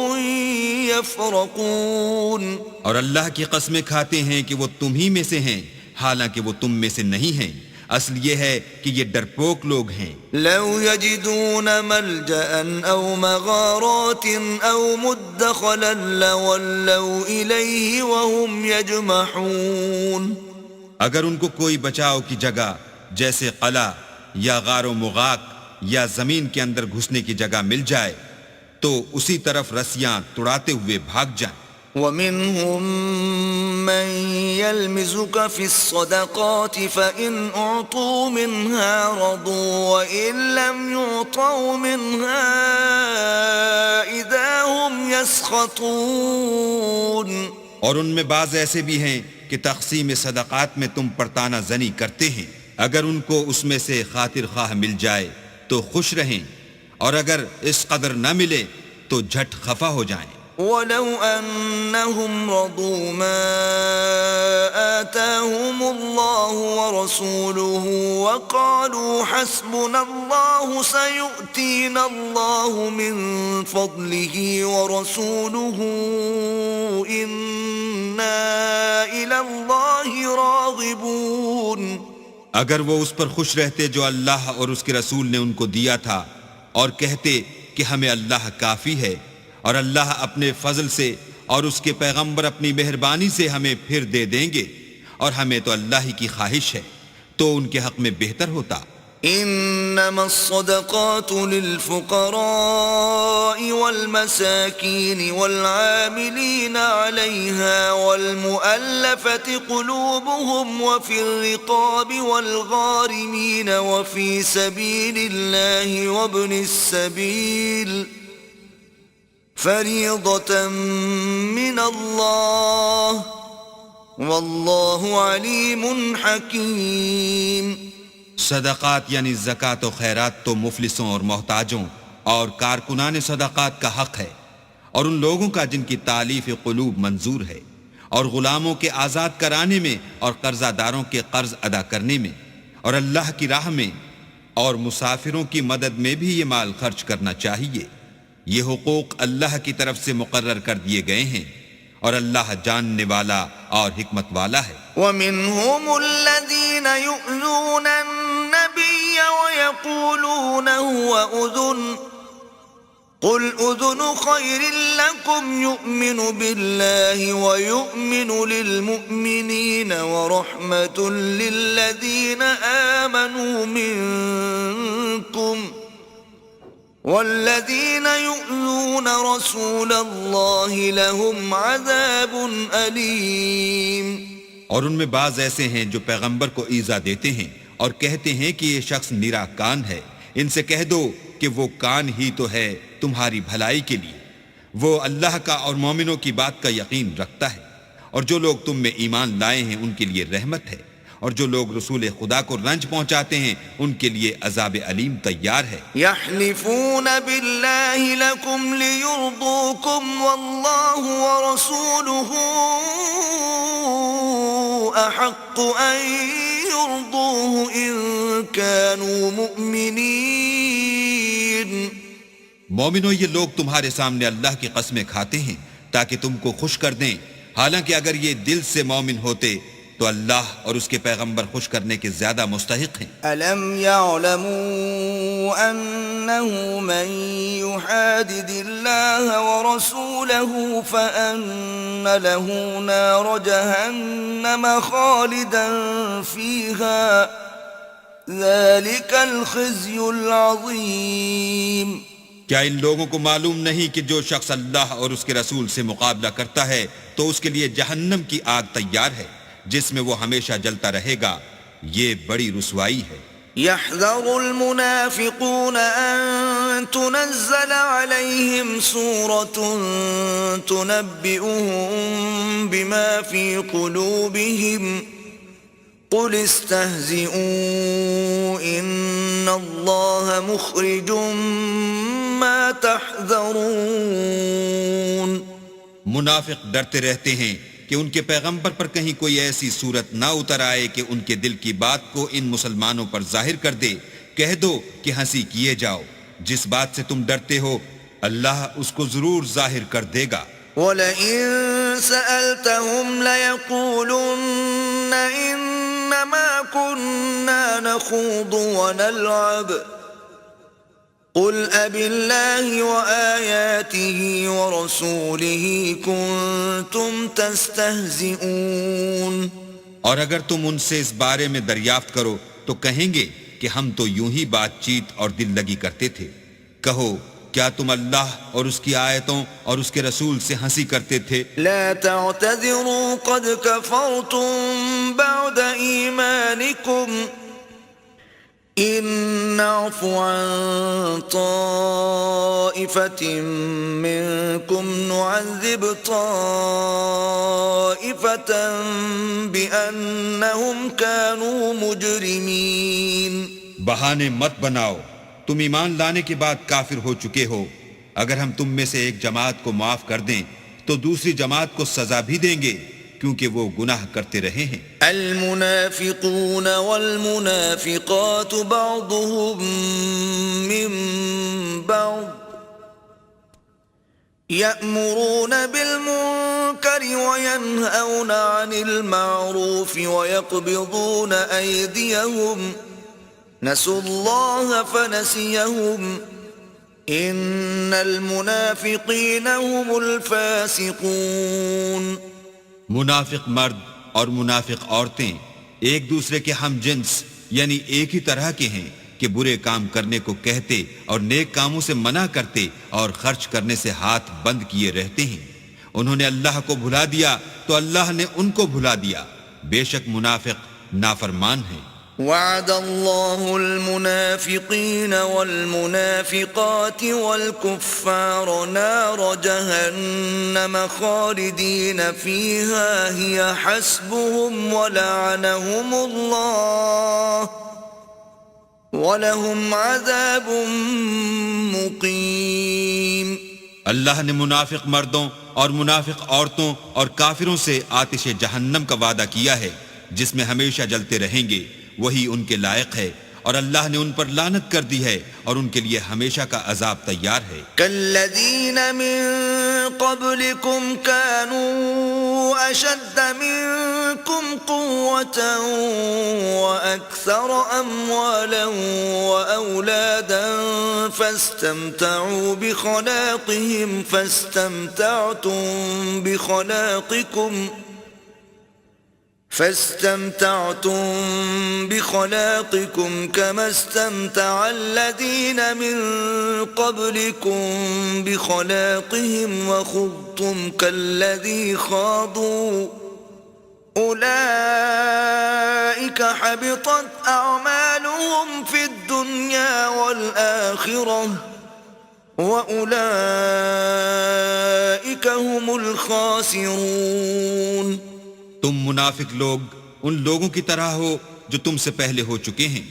يَفْرَقُونَ. اور اللہ کی قسمیں کھاتے ہیں کہ وہ تم ہی میں سے ہیں، حالانکہ وہ تم میں سے نہیں ہیں. اصل یہ ہے کہ یہ ڈرپوک لوگ ہیں. لو يجدون ملجأ أو مغارات أو مدخلا لولوا إليه وهم يجمحون. اگر ان کو کوئی بچاؤ کی جگہ جیسے قلعہ یا غار و مغاق یا زمین کے اندر گھسنے کی جگہ مل جائے تو اسی طرف رسیاں توڑاتے ہوئے بھاگ جائیں. ومنهم من يلمزك في الصدقات فإن أعطوا منها رضوا وإن لم يعطوا منها إذا هم يسخطون. اور ان میں بعض ایسے بھی ہیں کہ تقسیم صدقات میں تم پر تانا زنی کرتے ہیں، اگر ان کو اس میں سے خاطر خواہ مل جائے تو خوش رہیں، اور اگر اس قدر نہ ملے تو جھٹ خفا ہو جائیں. ولو أنهم رضوا ما آتاهم الله ورسوله وقالوا حسبنا الله سيؤتينا الله من فضله ورسوله إنا إلى الله راغبون. اگر وہ اس پر خوش رہتے جو اللہ اور اس کے رسول نے ان کو دیا تھا، اور کہتے کہ ہمیں اللہ کافی ہے، اور اللہ اپنے فضل سے اور اس کے پیغمبر اپنی مہربانی سے ہمیں پھر دے دیں گے، اور ہمیں تو اللہ ہی کی خواہش ہے، تو ان کے حق میں بہتر ہوتا. انما الصدقات للفقراء والمساكين والعاملين عليها والمؤلفة قلوبهم وفي الرقاب والغارمين وفي سبيل الله وابن السبيل فریضة من اللہ واللہ علیم حکیم. صدقات یعنی زکوٰۃ و خیرات تو مفلسوں اور محتاجوں اور کارکنان صدقات کا حق ہے، اور ان لوگوں کا جن کی تالیف قلوب منظور ہے، اور غلاموں کے آزاد کرانے میں اور قرضہ داروں کے قرض ادا کرنے میں، اور اللہ کی راہ میں اور مسافروں کی مدد میں بھی یہ مال خرچ کرنا چاہیے. یہ حقوق اللہ کی طرف سے مقرر کر دیے گئے ہیں، اور اللہ جاننے والا اور حکمت والا ہے. وَمِنْهُمُ الَّذِينَ يُؤْذُونَ النَّبِيَّ وَيَقُولُونَ هُوَ أُذُنٌ قُلْ أُذُنُ خَيْرٍ لَكُمْ يُؤْمِنُ بِاللَّهِ وَيُؤْمِنُ لِلْمُؤْمِنِينَ وَرَحْمَةٌ لِلَّذِينَ آمَنُوا مِنْكُمْ والذین یؤذون رسول اللہ لهم عذاب علیم. اور ان میں بعض ایسے ہیں جو پیغمبر کو ایذا دیتے ہیں اور کہتے ہیں کہ یہ شخص نرا کان ہے. ان سے کہہ دو کہ وہ کان ہی تو ہے تمہاری بھلائی کے لیے، وہ اللہ کا اور مومنوں کی بات کا یقین رکھتا ہے، اور جو لوگ تم میں ایمان لائے ہیں ان کے لیے رحمت ہے، اور جو لوگ رسول خدا کو رنج پہنچاتے ہیں ان کے لیے عذاب علیم تیار ہے. یحلفون باللہ لکم لیرضوکم واللہ ورسولہ احق ان ليرضوه إن كانوا مؤمنين مومنو، یہ لوگ تمہارے سامنے اللہ کی قسمیں کھاتے ہیں تاکہ تم کو خوش کر دیں، حالانکہ اگر یہ دل سے مومن ہوتے تو اللہ اور اس کے پیغمبر خوش کرنے کے زیادہ مستحق ہیں۔ ألم يعلموا أنه من يحادد الله ورسوله فأن له نار جهنم خالدا فيها ذلك الخزي العظيم۔ کیا ان لوگوں کو معلوم نہیں کہ جو شخص اللہ اور اس کے رسول سے مقابلہ کرتا ہے تو اس کے لیے جہنم کی آگ تیار ہے جس میں وہ ہمیشہ جلتا رہے گا، یہ بڑی رسوائی ہے۔ يحذر المنافقون أن تنزل عليهم سورة تنبئهم بما في قلوبهم قل استهزئوا إن الله مخرج ما تحذرون۔ منافق ڈرتے رہتے ہیں کہ ان کے پیغمبر پر کہیں کوئی ایسی صورت نہ اتر آئے کہ ان کے دل کی بات کو ان مسلمانوں پر ظاہر کر دے۔ کہہ دو کہ ہنسی کیے جاؤ، جس بات سے تم ڈرتے ہو اللہ اس کو ضرور ظاہر کر دے گا۔ وَلَئِن سَأَلْتَهُمْ لَيَقُولُنَّ إِنَّمَا كُنَّا نَخُوضُ وَنَلْعَبُ قُلْ أَبِاللَّهِ وَآيَاتِهِ وَرَسُولِهِ كُنتُمْ تَسْتَهْزِئُونَ۔ اور اگر تم ان سے اس بارے میں دریافت کرو تو کہیں گے کہ ہم تو یوں ہی بات چیت اور دل لگی کرتے تھے۔ کہو کیا تم اللہ اور اس کی آیتوں اور اس کے رسول سے ہنسی کرتے تھے؟ لا تعتذروا قد كفرتم بعد ایمانکم ان نعفو عن طائفة منكم نعذب طائفة بأنهم كانوا مجرمين۔ بہانے مت بناؤ، تم ایمان لانے کے بعد کافر ہو چکے ہو۔ اگر ہم تم میں سے ایک جماعت کو معاف کر دیں تو دوسری جماعت کو سزا بھی دیں گے کیونکہ وہ گناہ کرتے رہے ہیں۔ المنافقون والمنافقات بعضهم من بعض يأمرون بالمنكر وينهون عن المعروف ويقبضون أيديهم نسوا الله فنسيهم إن المنافقين هم الفاسقون۔ منافق مرد اور منافق عورتیں ایک دوسرے کے ہم جنس یعنی ایک ہی طرح کے ہیں کہ برے کام کرنے کو کہتے اور نیک کاموں سے منع کرتے اور خرچ کرنے سے ہاتھ بند کیے رہتے ہیں۔ انہوں نے اللہ کو بھلا دیا تو اللہ نے ان کو بھلا دیا، بے شک منافق نافرمان ہیں۔ وعد الله المنافقين والمنافقات والكفار نار جهنم خالدين فيها هي حسبهم ولعنهم الله ولهم عذاب مقيم۔ اللہ نے منافق مردوں اور منافق عورتوں اور کافروں سے آتش جہنم کا وعدہ کیا ہے جس میں ہمیشہ جلتے رہیں گے، وہی ان کے لائق ہے، اور اللہ نے ان پر لعنت کر دی ہے اور ان کے لیے ہمیشہ کا عذاب تیار ہے۔ كالذین من قبلكم كانوا اشد منكم قوة واكثر اموالا واولادا فاستمتعوا بخلاقهم فاستمتعتم بخلاقكم كما استمتع الذين من قبلكم بخلاقهم وخضتم كالذي خاضوا أولئك حبطت أعمالهم في الدنيا والآخرة وأولئك هم الخاسرون۔ تم منافق لوگ ان لوگوں کی طرح ہو جو تم سے پہلے ہو چکے ہیں،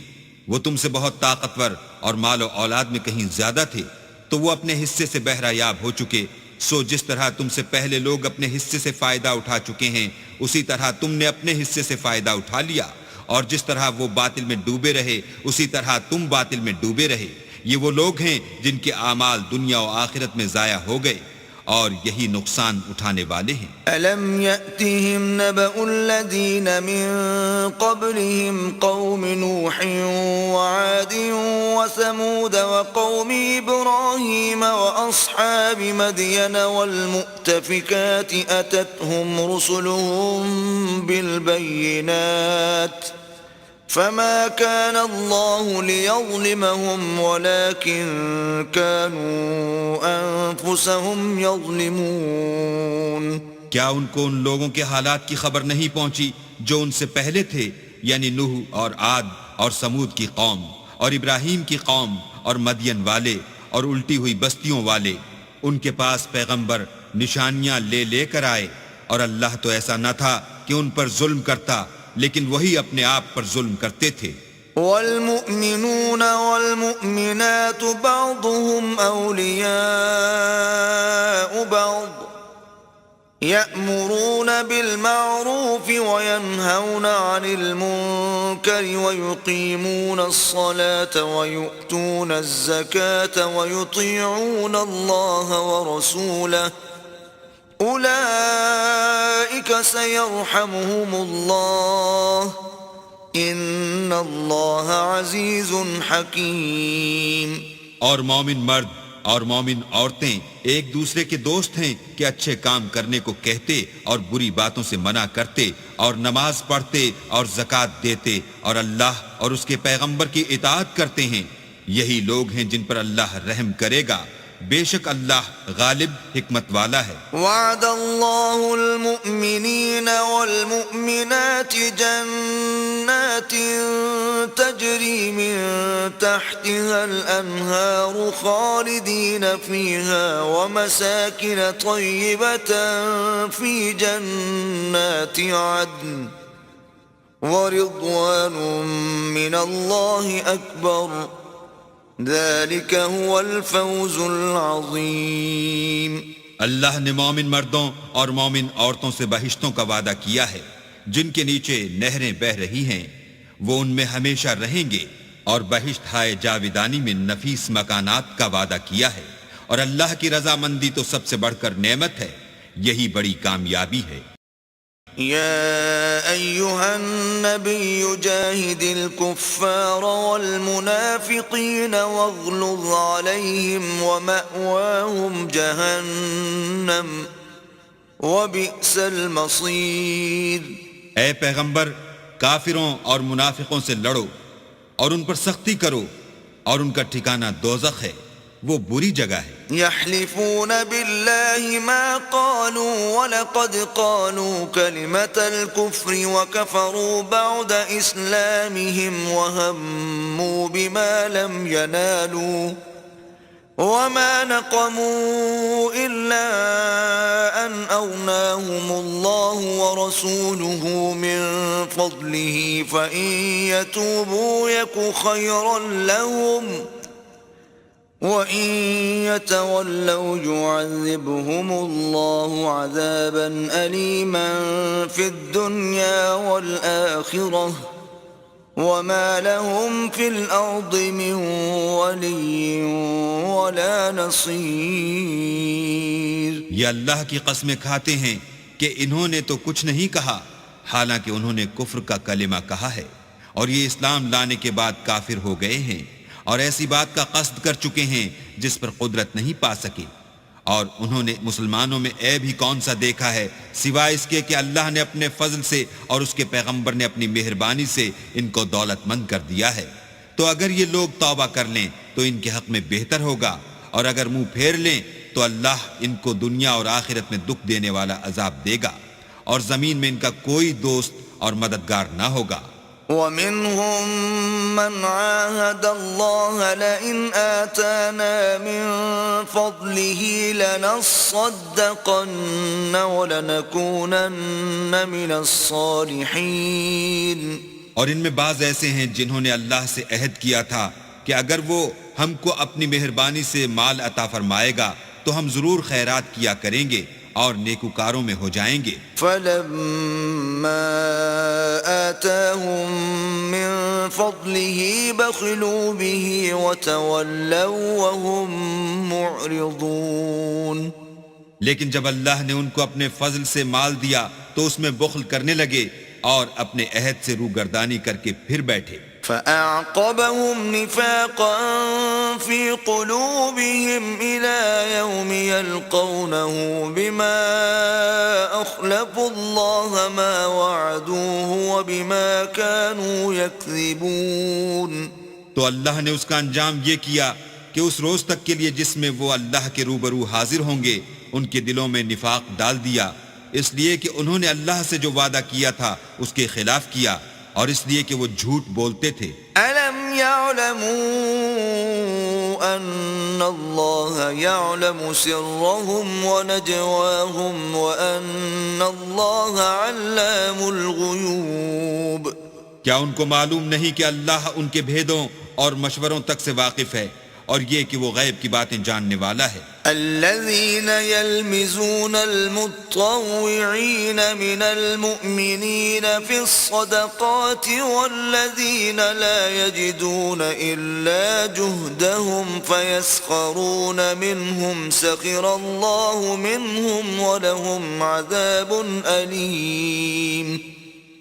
وہ تم سے بہت طاقتور اور مال و اولاد میں کہیں زیادہ تھے تو وہ اپنے حصے سے بہرہ یاب ہو چکے۔ سو جس طرح تم سے پہلے لوگ اپنے حصے سے فائدہ اٹھا چکے ہیں اسی طرح تم نے اپنے حصے سے فائدہ اٹھا لیا، اور جس طرح وہ باطل میں ڈوبے رہے اسی طرح تم باطل میں ڈوبے رہے. یہ وہ لوگ ہیں جن کے اعمال دنیا و آخرت میں ضائع ہو گئے اور یہی نقصان اٹھانے والے ہیں. ألم يأتهم نبأ الذين من قبلهم قوم نوح وعاد وثمود وقوم إبراهيم وأصحاب مدين والمؤتفكات أتتهم رسلهم بالبينات فما كان الله ليظلمهم ولكن كانوا أنفسهم يظلمون. کیا ان کو ان لوگوں کے حالات کی خبر نہیں پہنچی جو ان سے پہلے تھے، یعنی نوح اور عاد اور سمود کی قوم اور ابراہیم کی قوم اور مدین والے اور الٹی ہوئی بستیوں والے؟ ان کے پاس پیغمبر نشانیاں لے لے کر آئے، اور اللہ تو ایسا نہ تھا کہ ان پر ظلم کرتا، لیکن وہی اپنے آپ پر ظلم کرتے تھے. والمؤمنون والمؤمنات بعضهم أولياء بعض يأمرون بالمعروف وينهون عن المنكر ويقيمون الصلاة ويؤتون الزكاة ويطيعون الله ورسوله أولئك سيرحمهم الله إن الله عزيز حكيم. اور مومن مرد اور مومن عورتیں ایک دوسرے کے دوست ہیں کہ اچھے کام کرنے کو کہتے اور بری باتوں سے منع کرتے اور نماز پڑھتے اور زکوٰۃ دیتے اور اللہ اور اس کے پیغمبر کی اطاعت کرتے ہیں. یہی لوگ ہیں جن پر اللہ رحم کرے گا، بے شک اللہ غالب حکمت والا ہے. وعد الله المؤمنين والمؤمنات جنات تجري من تحتها الأنهار خالدين فيها ومساكن طيبة في جنات عدن ورضوان من الله أكبر ذلك هو الفوز العظیم. اللہ نے مومن مردوں اور مومن عورتوں سے بہشتوں کا وعدہ کیا ہے جن کے نیچے نہریں بہہ رہی ہیں، وہ ان میں ہمیشہ رہیں گے، اور بہشت ہائے جاویدانی میں نفیس مکانات کا وعدہ کیا ہے، اور اللہ کی رضامندی تو سب سے بڑھ کر نعمت ہے، یہی بڑی کامیابی ہے. يا أيها النبي جاهد الكفار والمنافقين واغلظ عليهم ومأواهم جهنم وبئس المصير. اے پیغمبر، کافروں اور منافقوں سے لڑو اور ان پر سختی کرو، اور ان کا ٹھکانہ دوزخ ہے، وہ بری جگہ ہے. يحلفون بالله ما قالوا ولقد قالوا كلمة الكفر وكفروا بعد إسلامهم وهموا بما لم ينالوا وما نقموا إلا أن أغناهم الله ورسوله من فضله فإن يتوبوا يك خيرا لهم وَإِن يَتَوَلَّوْا يُعَذِّبْهُمُ اللَّهُ عَذَابًا أَلِيمًا فِي الدُّنْيَا وَالْآخِرَةِ وَمَا لَهُمْ فِي الْأَرْضِ مِنْ وَلِيٍّ وَلَا نَصِيرٍ. یہ اللہ کی قسمیں کھاتے ہیں کہ انہوں نے تو کچھ نہیں کہا، حالانکہ انہوں نے کفر کا کلمہ کہا ہے، اور یہ اسلام لانے کے بعد کافر ہو گئے ہیں، اور ایسی بات کا قصد کر چکے ہیں جس پر قدرت نہیں پا سکے. اور انہوں نے مسلمانوں میں عیب ہی کون سا دیکھا ہے سوائے اس کے کہ اللہ نے اپنے فضل سے اور اس کے پیغمبر نے اپنی مہربانی سے ان کو دولت مند کر دیا ہے. تو اگر یہ لوگ توبہ کر لیں تو ان کے حق میں بہتر ہوگا، اور اگر منہ پھیر لیں تو اللہ ان کو دنیا اور آخرت میں دکھ دینے والا عذاب دے گا، اور زمین میں ان کا کوئی دوست اور مددگار نہ ہوگا. وَمِنْهُمْ مَنْ عَاهَدَ اللَّهَ لَئِنْ آتَانَا مِنْ فَضْلِهِ لَنَصَّدَّقَنَّ وَلَنَكُونَنَّ مِنَ الصَّالِحِينَ. اور ان میں بعض ایسے ہیں جنہوں نے اللہ سے عہد کیا تھا کہ اگر وہ ہم کو اپنی مہربانی سے مال عطا فرمائے گا تو ہم ضرور خیرات کیا کریں گے اور نیکوکاروں میں ہو جائیں گے. فَلَمَّا آتَاهُمْ فضله بخلوا به وتولوا وهم معرضون. لیکن جب اللہ نے ان کو اپنے فضل سے مال دیا تو اس میں بخل کرنے لگے اور اپنے عہد سے روگردانی کر کے پھر بیٹھے. فأعقبهم نفاقا في قلوبهم إلى يوم يلقونه بما أخلفوا الله ما وعدوه وبما كانوا يكذبون. تو اللہ نے اس کا انجام یہ کیا کہ اس روز تک کے لیے جس میں وہ اللہ کے روبرو حاضر ہوں گے ان کے دلوں میں نفاق ڈال دیا، اس لیے کہ انہوں نے اللہ سے جو وعدہ کیا تھا اس کے خلاف کیا، اور اس لیے کہ وہ جھوٹ بولتے تھے. أَلَمْ يَعْلَمُوا أَنَّ اللَّهَ يَعْلَمُ سِرَّهُمْ وَنَجْوَاهُمْ وَأَنَّ اللَّهَ عَلَّامُ الْغُيُوبِ. کیا ان کو معلوم نہیں کہ اللہ ان کے بھیدوں اور مشوروں تک سے واقف ہے، اور یہ کہ وہ غیب کی باتیں جاننے والا ہے. الذين يلمزون المطوعين من المؤمنين في الصدقات والذين لا يجدون إلا جهدهم فيسخرون منهم سخر الله منهم ولهم عذاب أليم.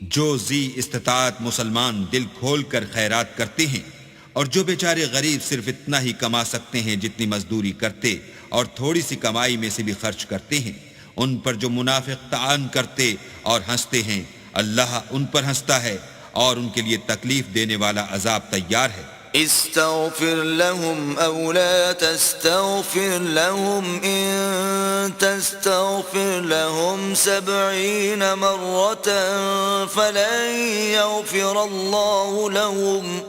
جو ذی استطاعت مسلمان دل کھول کر خیرات کرتے ہیں، اور جو بیچارے غریب صرف اتنا ہی کما سکتے ہیں جتنی مزدوری کرتے اور تھوڑی سی کمائی میں سے بھی خرچ کرتے ہیں، ان پر جو منافق طعن کرتے اور ہنستے ہیں، اللہ ان پر ہنستا ہے اور ان کے لیے تکلیف دینے والا عذاب تیار ہے. استغفر لهم أو لا تستغفر لهم إن تستغفر لهم 70 مرة فلن يغفر الله لهم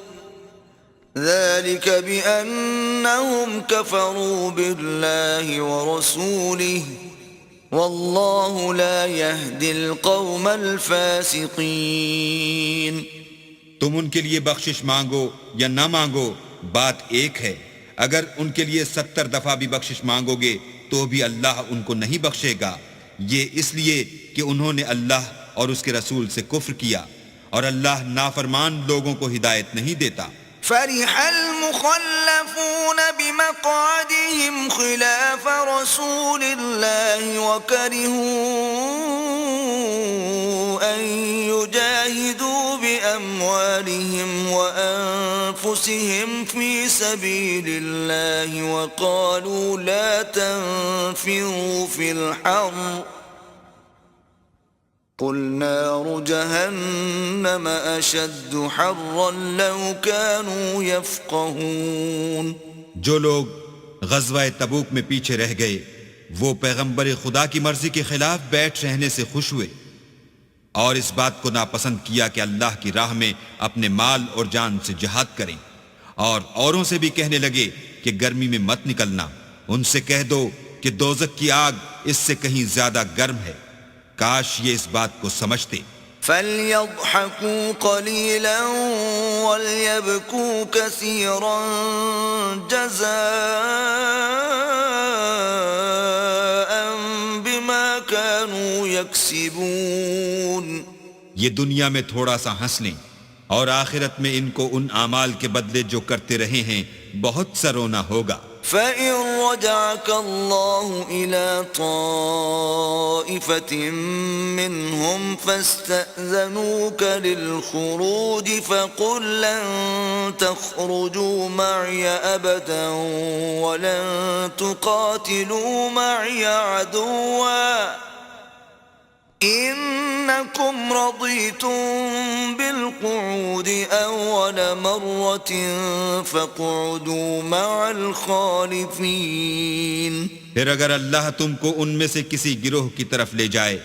ذلك بأنهم كفروا بالله ورسوله والله لا يهدي القوم الفاسقين. تم ان کے لیے بخشش مانگو یا نہ مانگو، بات ایک ہے. اگر ان کے لیے 70 دفعہ بھی بخشش مانگو گے تو بھی اللہ ان کو نہیں بخشے گا، یہ اس لیے کہ انہوں نے اللہ اور اس کے رسول سے کفر کیا، اور اللہ نافرمان لوگوں کو ہدایت نہیں دیتا. فرح المخلفون بمقعدهم خلاف رسول الله وكرهوا أن يجاهدوا بأموالهم وأنفسهم في سبيل الله وقالوا لا تنفروا في الحر قل نار جهنم أشد حرا لو كانوا يفقهون. جو لوگ غزوہ تبوک میں پیچھے رہ گئے وہ پیغمبر خدا کی مرضی کے خلاف بیٹھ رہنے سے خوش ہوئے اور اس بات کو ناپسند کیا کہ اللہ کی راہ میں اپنے مال اور جان سے جہاد کریں، اور اوروں سے بھی کہنے لگے کہ گرمی میں مت نکلنا. ان سے کہہ دو کہ دوزخ کی آگ اس سے کہیں زیادہ گرم ہے. کاش یہ اس بات کو سمجھتے. فَلْيَضْحَكُوا قَلِيلًا وَلْيَبْكُوا كَثِيرًا جَزَاءً بِمَا كَانُوا يَكْسِبُونَ. یہ دنیا میں تھوڑا سا ہنس لیں اور آخرت میں ان کو ان اعمال کے بدلے جو کرتے رہے ہیں بہت سا رونا ہوگا. فَإِن رَّجَعَكَ اللَّهُ إِلَىٰ طَائِفَةٍ مِّنْهُمْ فَاسْتَأْذَنُوكَ لِلْخُرُوجِ فَقُل لَّن تَخْرُجُوا مَعِيَ أَبَدًا وَلَن تُقَاتِلُوا مَعِيَ عَدُوًّا إنكم رضيتم بالقعود أول مرة فاقعدوا مع الخالفين. پھر اگر اللہ تم کو ان میں سے کسی گروہ کی طرف لے جائے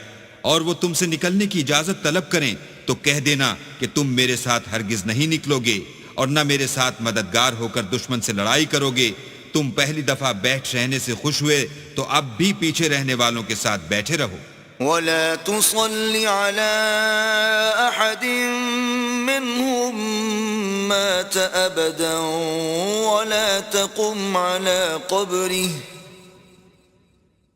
اور وہ تم سے نکلنے کی اجازت طلب کریں تو کہہ دینا کہ تم میرے ساتھ ہرگز نہیں نکلو گے اور نہ میرے ساتھ مددگار ہو کر دشمن سے لڑائی کرو گے. تم پہلی دفعہ بیٹھ رہنے سے خوش ہوئے تو اب بھی پیچھے رہنے والوں کے ساتھ بیٹھے رہو. ولا تصل على أحد منهم مات أبدا ولا تقم على قبره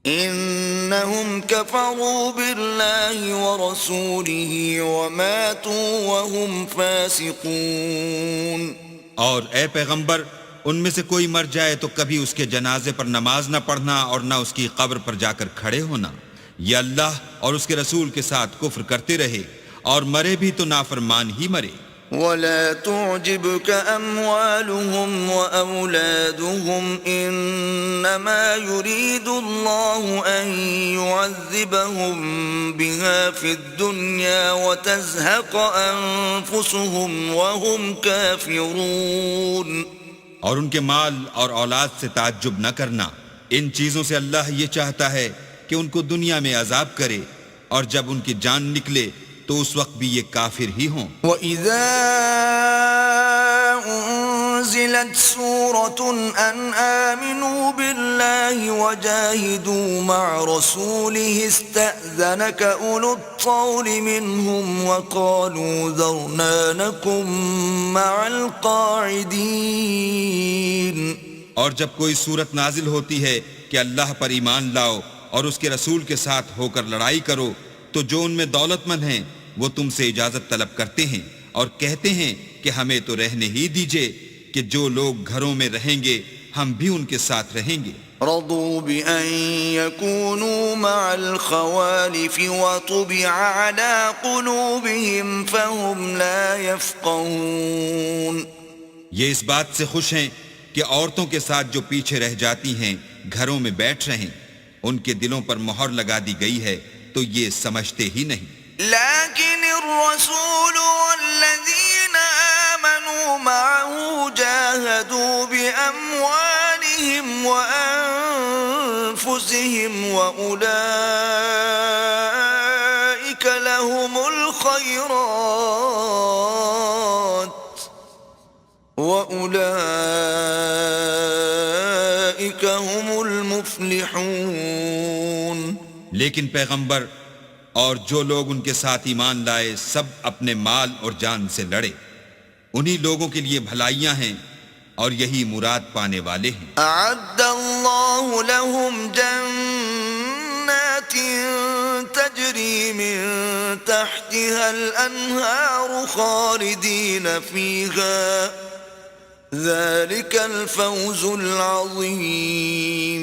إنهم كفروا بالله ورسوله وماتوا وهم فاسقون. اور اے پیغمبر، ان میں سے کوئی مر جائے تو کبھی اس کے جنازے پر نماز نہ پڑھنا اور نہ اس کی قبر پر جا کر کھڑے ہونا. یہ اللہ اور اس کے رسول کے ساتھ کفر کرتے رہے اور مرے بھی تو نافرمان ہی مرے. ولا تعجبك أموالهم وأولادهم إنما يريد الله أن يعذبهم بها في الدنيا وتزهق أنفسهم وهم كافرون. اور ان کے مال اور اولاد سے تعجب نہ کرنا، ان چیزوں سے اللہ یہ چاہتا ہے کہ ان کو دنیا میں عذاب کرے، اور جب ان کی جان نکلے تو اس وقت بھی یہ کافر ہی ہوں. وَإِذَا أُنزِلَتْ سُورَةٌ أَنْ آمِنُوا بِاللَّهِ وَجَاهِدُوا مَعَ رَسُولِهِ اسْتَأْذَنَكَ أُولُو الطَّوْلِ مِنْهُمْ وَقَالُوا ذَرْنَا نَكُن مَّعَ الْقَاعِدِينَ. اور جب کوئی صورت نازل ہوتی ہے کہ اللہ پر ایمان لاؤ اور اس کے رسول کے ساتھ ہو کر لڑائی کرو، تو جو ان میں دولت مند ہیں وہ تم سے اجازت طلب کرتے ہیں اور کہتے ہیں کہ ہمیں تو رہنے ہی دیجئے، کہ جو لوگ گھروں میں رہیں گے ہم بھی ان کے ساتھ رہیں گے. رضوا بأن يكونوا مع الخوالف وطبع على قلوبهم فهم لا يفقهون. یہ اس بات سے خوش ہیں کہ عورتوں کے ساتھ جو پیچھے رہ جاتی ہیں گھروں میں بیٹھ رہیں، ان کے دلوں پر مہر لگا دی گئی ہے تو یہ سمجھتے ہی نہیں. لیکن الرسول والذین آمنوا معه جاہدوا بأموالهم وأنفسهم وأولئک لهم الخیرات وأولئک هم المفلحون. لیکن پیغمبر اور جو لوگ ان کے ساتھ ایمان لائے سب اپنے مال اور جان سے لڑے، انہی لوگوں کے لیے بھلائیاں ہیں اور یہی مراد پانے والے ہیں. اعد اللہ لهم جنات تجری من تحتها الانہار خالدین فیہا ذلک الفوز العظیم.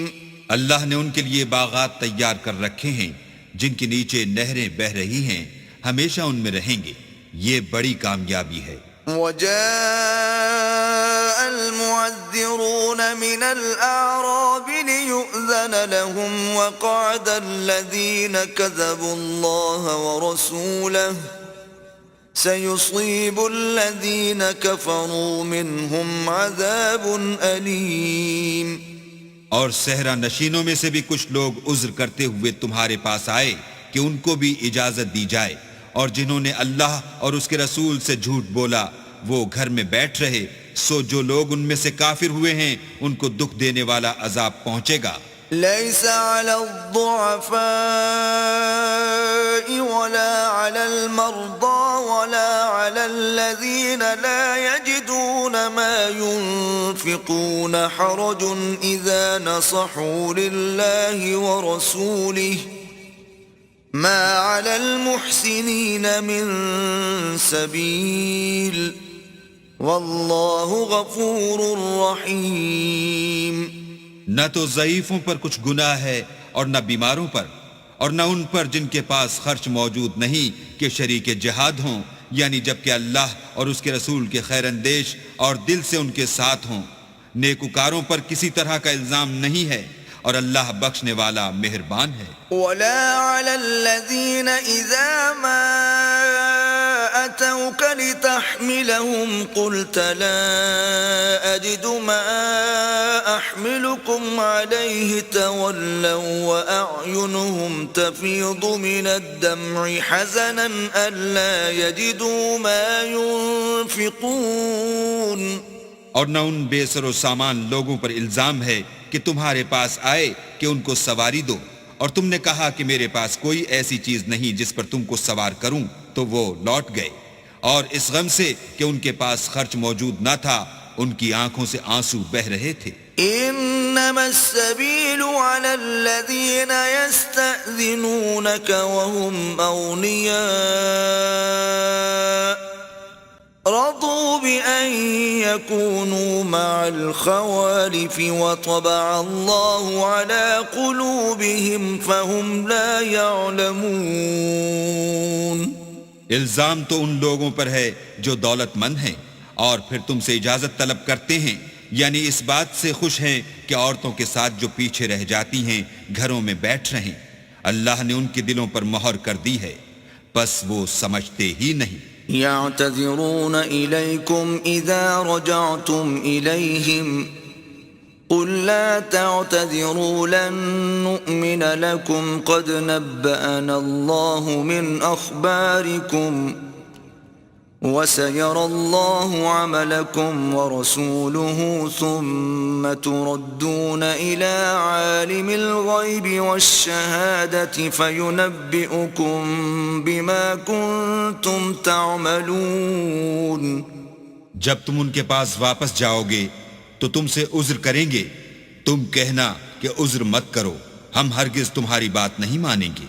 اللہ نے ان کے لیے باغات تیار کر رکھے ہیں جن کے نیچے نہریں بہہ رہی ہیں، ہمیشہ ان میں رہیں گے، یہ بڑی کامیابی ہے. وجاء المعذرون من الأعراب ليؤذن لهم وقعد الذين كذبوا الله ورسوله سيصيب الذين كفروا منهم عذاب أليم. اور صحرا نشینوں میں سے بھی کچھ لوگ عذر کرتے ہوئے تمہارے پاس آئے کہ ان کو بھی اجازت دی جائے، اور جنہوں نے اللہ اور اس کے رسول سے جھوٹ بولا وہ گھر میں بیٹھ رہے، سو جو لوگ ان میں سے کافر ہوئے ہیں ان کو دکھ دینے والا عذاب پہنچے گا. ليس على الضعفاء ولا على المرضى ولا على الذين لا يجدون ما ينفقون حرج إذا نصحوا لله ورسوله ما على المحسنين من سبيل والله غفور رحيم. نہ تو ضعیفوں پر کچھ گناہ ہے اور نہ بیماروں پر، اور نہ ان پر جن کے پاس خرچ موجود نہیں کہ شریک جہاد ہوں، یعنی جبکہ اللہ اور اس کے رسول کے خیر اندیش اور دل سے ان کے ساتھ ہوں. نیکوکاروں پر کسی طرح کا الزام نہیں ہے اور اللہ بخشنے والا مہربان ہے. ولا على الذين إذا ما أتوك لتحملهم قلت لا أجد ما أحملكم عليه تولوا وأعينهم تفيض من الدمع حزنا ألا يجدوا ما ينفقون. اور نہ ان بے سر و سامان لوگوں پر الزام ہے کہ تمہارے پاس آئے کہ ان کو سواری دو، اور تم نے کہا کہ میرے پاس کوئی ایسی چیز نہیں جس پر تم کو سوار کروں، تو وہ لوٹ گئے، اور اس غم سے کہ ان کے پاس خرچ موجود نہ تھا ان کی آنکھوں سے آنسو بہہ رہے تھے. إنما السبيل على الذين يستأذنونك وهم أغنياء رضوا بأن يكونوا مع الخوالف وطبع الله على قلوبهم فهم لا يعلمون. الزام تو ان لوگوں پر ہے جو دولت مند ہیں اور پھر تم سے اجازت طلب کرتے ہیں، یعنی اس بات سے خوش ہیں کہ عورتوں کے ساتھ جو پیچھے رہ جاتی ہیں گھروں میں بیٹھ رہیں. اللہ نے ان کے دلوں پر مہر کر دی ہے، بس وہ سمجھتے ہی نہیں. يعتذرون إليكم إذا رجعتم إليهم قل لا تعتذروا لن نؤمن لكم قد نبأنا الله من أخباركم وسيرى الله عملكم ورسوله ثم تردون إلى عالم الغيب والشهادة فينبئكم بما كنتم تعملون. جب تم ان کے پاس واپس جاؤ گے تو تم سے عذر کریں گے، تم کہنا کہ عذر مت کرو، ہم ہرگز تمہاری بات نہیں مانیں گے.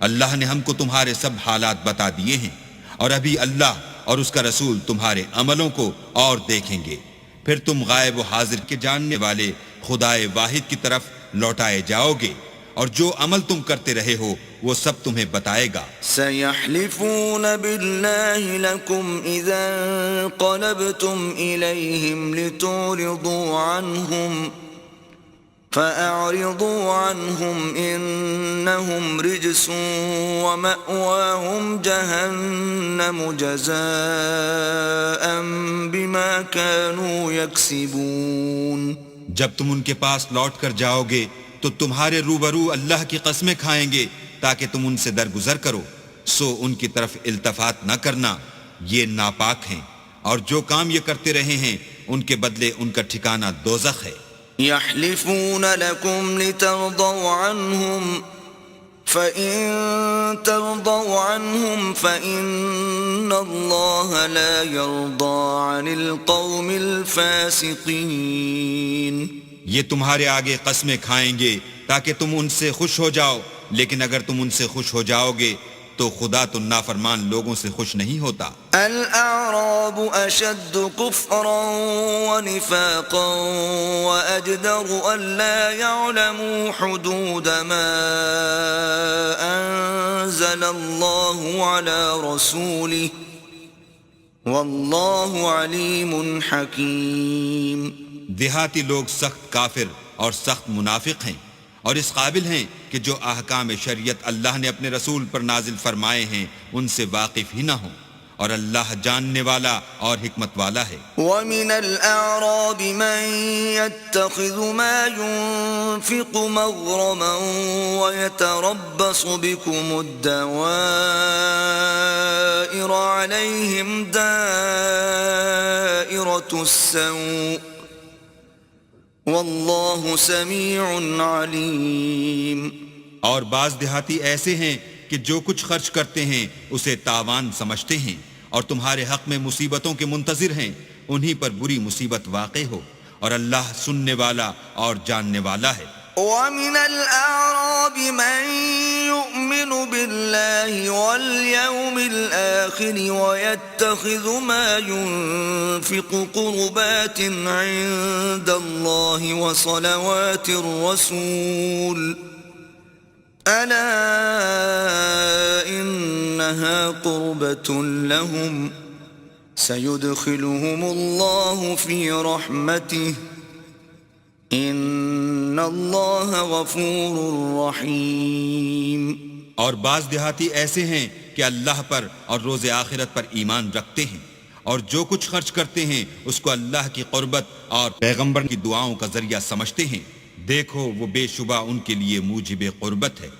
اللہ نے ہم کو تمہارے سب حالات بتا دیے ہیں، اور ابھی اللہ اور اس کا رسول تمہارے عملوں کو اور دیکھیں گے. پھر تم غائب و حاضر کے جاننے والے خدائے واحد کی طرف لوٹائے جاؤ گے، اور جو عمل تم کرتے رہے ہو وہ سب تمہیں بتائے گا. سيحلفون بالله لكم إذا انقلبتم إليهم لتعرضوا عنهم فأعرضوا عنهم إنهم رجس ومأواهم جهنم جزاء بما كانوا يكسبون. جب تم ان کے پاس لوٹ کر جاؤ گے تو تمہارے روبرو اللہ کی قسمیں کھائیں گے تاکہ تم ان سے درگزر کرو، سو ان کی طرف التفات نہ کرنا، یہ ناپاک ہیں، اور جو کام یہ کرتے رہے ہیں ان کے بدلے ان کا ٹھکانہ دوزخ ہے. يحلفون لكم لترضوا عنهم فإن ترضوا عنهم فإن الله لا يرضى عن القوم الفاسقين. یہ تمہارے آگے قسمیں کھائیں گے تاکہ تم ان سے خوش ہو جاؤ، لیکن اگر تم ان سے خوش ہو جاؤ گے تو خدا تو نافرمان لوگوں سے خوش نہیں ہوتا. الأعراب أشد كفرا ونفاقا وأجدر ألا يعلموا حدود ما أنزل الله على رسوله والله عليم حكيم. دیہاتی لوگ سخت کافر اور سخت منافق ہیں، اور اس قابل ہیں کہ جو احکام شریعت اللہ نے اپنے رسول پر نازل فرمائے ہیں ان سے واقف ہی نہ ہوں، اور اللہ جاننے والا اور حکمت والا ہے. وَمِنَ الْأَعْرَابِ مَن يَتَّخِذُ مَا يُنْفِقُ مَغْرَمًا وَيَتَرَبَّصُ بِكُمُ الدَّوَائِرَ عَلَيْهِمْ دَائِرَةُ السَّوْءِ واللہ سمیع علیم. اور بعض دیہاتی ایسے ہیں کہ جو کچھ خرچ کرتے ہیں اسے تاوان سمجھتے ہیں، اور تمہارے حق میں مصیبتوں کے منتظر ہیں، انہی پر بری مصیبت واقع ہو، اور اللہ سننے والا اور جاننے والا ہے. وَمِنَ الْأَعْرَابِ مَن يُؤْمِنُ بِاللَّهِ وَالْيَوْمِ الْآخِرِ وَيَتَّخِذُ مَا يُنْفِقُ قُرُبَاتٍ عِندَ اللَّهِ وَصَلَوَاتِ الرَّسُولِ أَلَا إِنَّهَا قُرْبَةٌ لَهُمْ سَيُدْخِلُهُمُ اللَّهُ فِي رَحْمَتِهِ ان اللہ غفور رحیم. اور بعض دیہاتی ایسے ہیں کہ اللہ پر اور روز آخرت پر ایمان رکھتے ہیں، اور جو کچھ خرچ کرتے ہیں اس کو اللہ کی قربت اور پیغمبر کی دعاؤں کا ذریعہ سمجھتے ہیں. دیکھو وہ بے شبہ ان کے لیے موجب قربت ہے.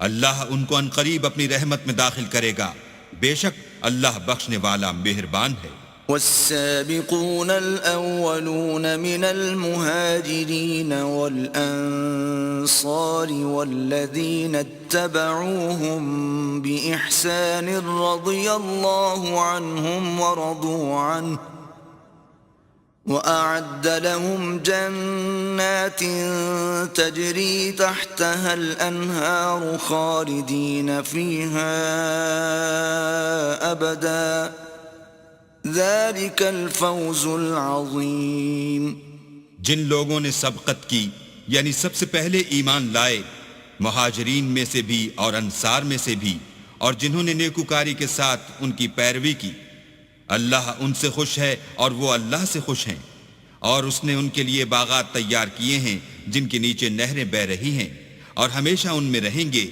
اللہ ان کو عنقریب اپنی رحمت میں داخل کرے گا، بے شک اللہ بخشنے والا مہربان ہے. والسابقون الأولون من المهاجرين والأنصار والذين اتبعوهم بإحسان رضي الله عنهم ورضوا عنه وأعد لهم جنات تجري تحتها الأنهار خالدين فيها أبدا ذلك الفوز العظيم. جن لوگوں نے سبقت کی یعنی سب سے پہلے ایمان لائے، مہاجرین میں سے بھی اور انصار میں سے بھی، اور جنہوں نے نیکوکاری کے ساتھ ان کی پیروی کی، اللہ ان سے خوش ہے اور وہ اللہ سے خوش ہیں، اور اس نے ان کے لیے باغات تیار کیے ہیں جن کے نیچے نہریں بہہ رہی ہیں، اور ہمیشہ ان میں رہیں گے،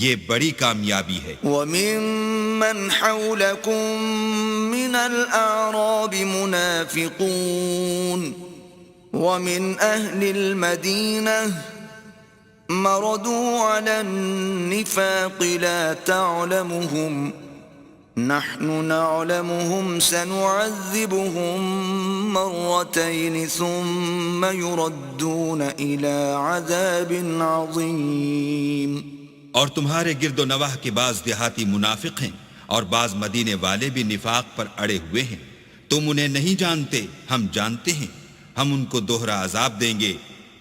یہ بڑی کامیابی ہے. وَمِمَّنْ حَوْلَكُمْ مِنَ الْأَعْرَابِ مُنَافِقُونَ وَمِنْ أَهْلِ الْمَدِينَةِ مَرَدُوا عَلَى النِّفَاقِ لَا تَعْلَمُهُمْ نَحْنُ نَعْلَمُهُمْ سَنُعَذِّبُهُمْ مَرَّتَيْنِ ثُمَّ يُرَدُّونَ إِلَى عَذَابٍ عَظِيمٍ. اور تمہارے گرد و نواح کے بعض دیہاتی منافق ہیں اور بعض مدینے والے بھی نفاق پر اڑے ہوئے ہیں. تم انہیں نہیں جانتے، ہم جانتے ہیں. ہم ان کو دوہرا عذاب دیں گے،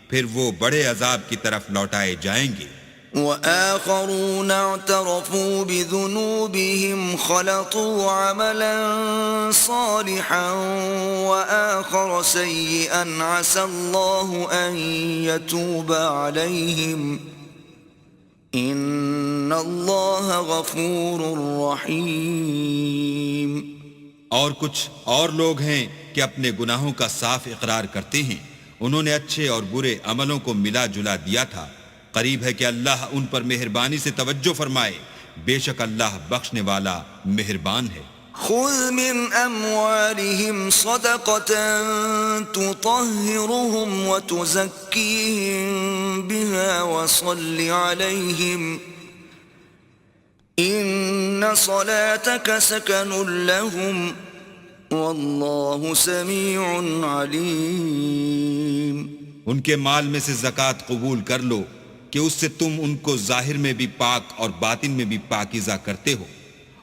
پھر وہ بڑے عذاب کی طرف لوٹائے جائیں گے. وآخرون اعترفوا بذنوبهم خلطوا عملا صالحا وآخر سيئا عسى الله أن يتوب عليهم إن الله غفور رحيم. اور کچھ اور لوگ ہیں کہ اپنے گناہوں کا صاف اقرار کرتے ہیں، انہوں نے اچھے اور برے عملوں کو ملا جلا دیا تھا. قریب ہے کہ اللہ ان پر مہربانی سے توجہ فرمائے، بے شک اللہ بخشنے والا مہربان ہے. خذ من اموالهم صدقة تطهرهم وتزكيهم بها وصل عليهم ان صلاتك سكن لهم والله سميع عليم. ان کے مال میں سے زکوٰۃ قبول کر لو کہ اس سے تم ان کو ظاہر میں بھی پاک اور باطن میں بھی پاکیزہ کرتے ہو،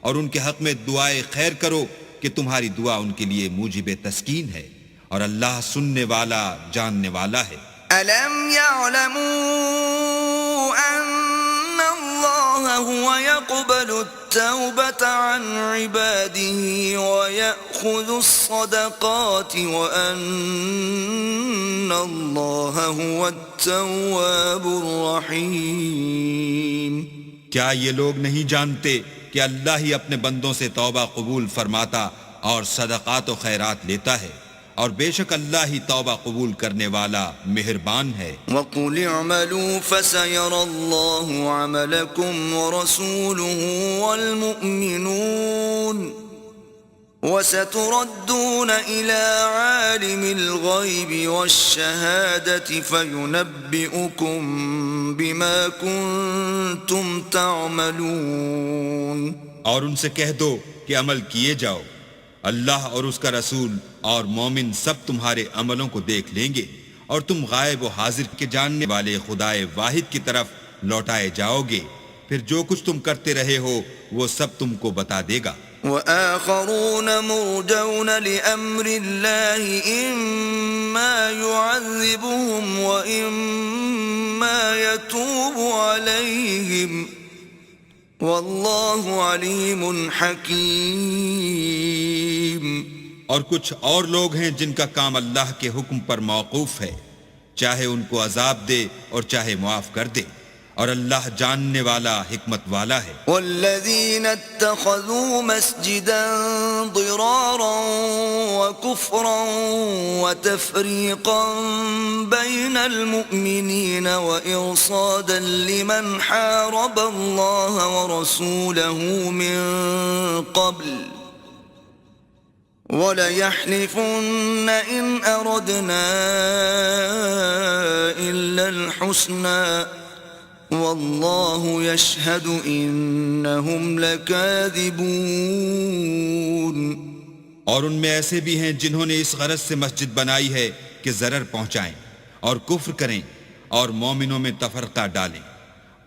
اور ان کے حق میں دعائے خیر کرو کہ تمہاری دعا ان کے لیے موجب تسکین ہے، اور اللہ سننے والا جاننے والا ہے. ألم يعلموا أن الله هو يقبل التوبة عن عباده ويأخذ الصدقات وأن الله هو التواب الرحيم. کیا یہ لوگ نہیں جانتے کہ اللہ ہی اپنے بندوں سے توبہ قبول فرماتا اور صدقات و خیرات لیتا ہے، اور بے شک اللہ ہی توبہ قبول کرنے والا مہربان ہے. وَقُلِ اعْمَلُوا فَسَيَرَى اللَّهُ عَمَلَكُمْ وَرَسُولُهُ وَالْمُؤْمِنُونَ وَسَتُرَدُّونَ إِلَى عَالِمِ الْغَيْبِ وَالشَّهَادَةِ فَيُنَبِّئُكُم بِمَا كُنتُمْ تَعْمَلُونَ. اور ان سے کہہ دو کہ عمل کیے جاؤ، اللہ اور اس کا رسول اور مومن سب تمہارے عملوں کو دیکھ لیں گے، اور تم غائب و حاضر کے جاننے والے خدائے واحد کی طرف لوٹائے جاؤ گے، پھر جو کچھ تم کرتے رہے ہو وہ سب تم کو بتا دے گا. وآخرون مرجون لأمر الله إما يعذبهم وإما يتوب عليهم والله عليم حكيم. اور کچھ اور لوگ ہیں جن کا کام اللہ کے حکم پر موقوف ہے، چاہے ان کو عذاب دے اور چاہے معاف کر دے، اور اللہ جاننے والا حکمت والا ہے. والذین اتخذوا مسجدا ضرارا وكفرا وتفریقا بین المؤمنین وإرصادا لمن حارب اللہ ورسوله من قبل وَلَيَحْلِفُنَّ إِنْ أَرَدْنَا إِلَّا الْحُسْنَى وَاللَّهُ يَشْهَدُ إِنَّهُمْ لَكَاذِبُونَ. اور ان میں ایسے بھی ہیں جنہوں نے اس غرض سے مسجد بنائی ہے کہ ضرر پہنچائیں اور کفر کریں اور مومنوں میں تفرقہ ڈالیں،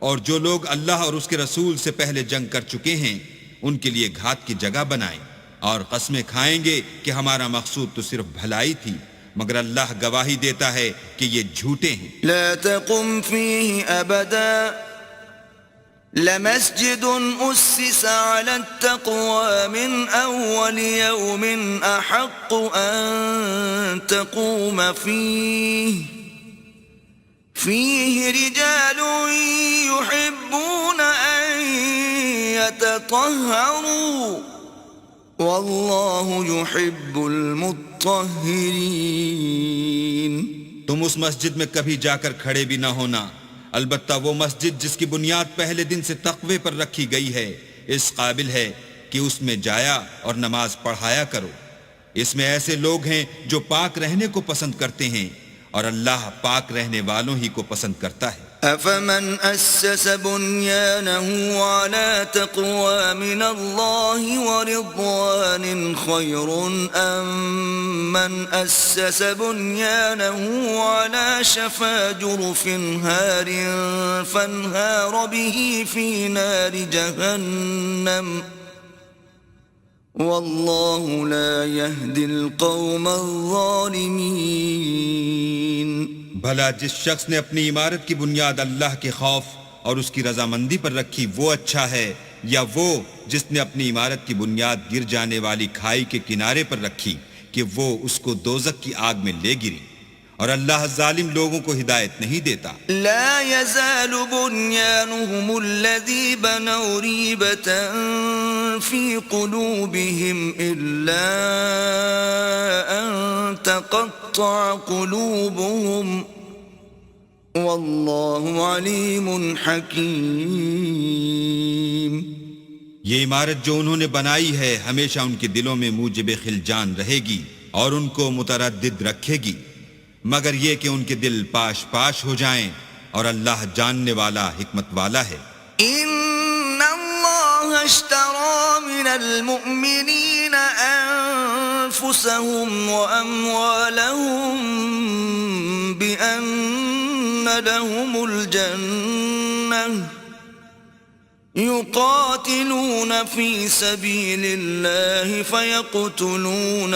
اور جو لوگ اللہ اور اس کے رسول سے پہلے جنگ کر چکے ہیں ان کے لیے گھات کی جگہ بنائیں، اور قسمیں کھائیں گے کہ ہمارا مقصود تو صرف بھلائی تھی مگر اللہ گواہی دیتا ہے کہ یہ جھوٹے ہیں. لا تقم فيه أبدا لمسجد أسس على التقوى من أول يوم أحق أن تقوم فيه رجال يحبون أن يتطهروا والله يحب المطهرين. تم اس مسجد میں کبھی جا کر کھڑے بھی نہ ہونا، البتہ وہ مسجد جس کی بنیاد پہلے دن سے تقوی پر رکھی گئی ہے اس قابل ہے کہ اس میں جایا اور نماز پڑھایا کرو. اس میں ایسے لوگ ہیں جو پاک رہنے کو پسند کرتے ہیں اور اللہ پاک رہنے والوں ہی کو پسند کرتا ہے. أفمن أسس بنيانه على تقوى من الله ورضوان خير أم من أسس بنيانه على شفا جرف هار فانهار به في نار جهنم والله لا يهدي القوم الظالمين. بھلا جس شخص نے اپنی عمارت کی بنیاد اللہ کے خوف اور اس کی رضامندی پر رکھی وہ اچھا ہے، یا وہ جس نے اپنی عمارت کی بنیاد گر جانے والی کھائی کے کنارے پر رکھی کہ وہ اس کو دوزخ کی آگ میں لے گری، اور اللہ ظالم لوگوں کو ہدایت نہیں دیتا. لا يزال بنيانهم الذي بنوا ريبة في قلوبهم إلا أن تقطع قلوبهم والله عليم حكيم. یہ عمارت جو انہوں نے بنائی ہے ہمیشہ ان کے دلوں میں موجب خلجان رہے گی اور ان کو متردد رکھے گی، مگر یہ کہ ان کے دل پاش پاش ہو جائیں، اور اللہ جاننے والا حکمت والا ہے. ان اللہ اشترى من المؤمنین انفسهم واموالهم بان لهم الجنة يقاتلون في سبيل الله فيقتلون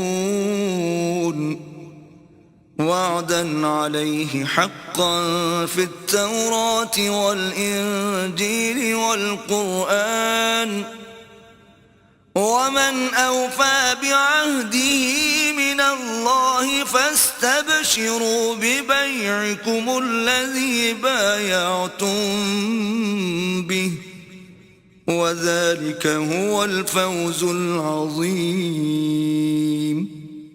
ويقتلون وعدا عليه حقا في التوراة والإنجيل والقرآن ومن أوفى بعهده من الله فاستبشروا ببيعكم الذي بايعتم به وذلك هو الفوز العظيم.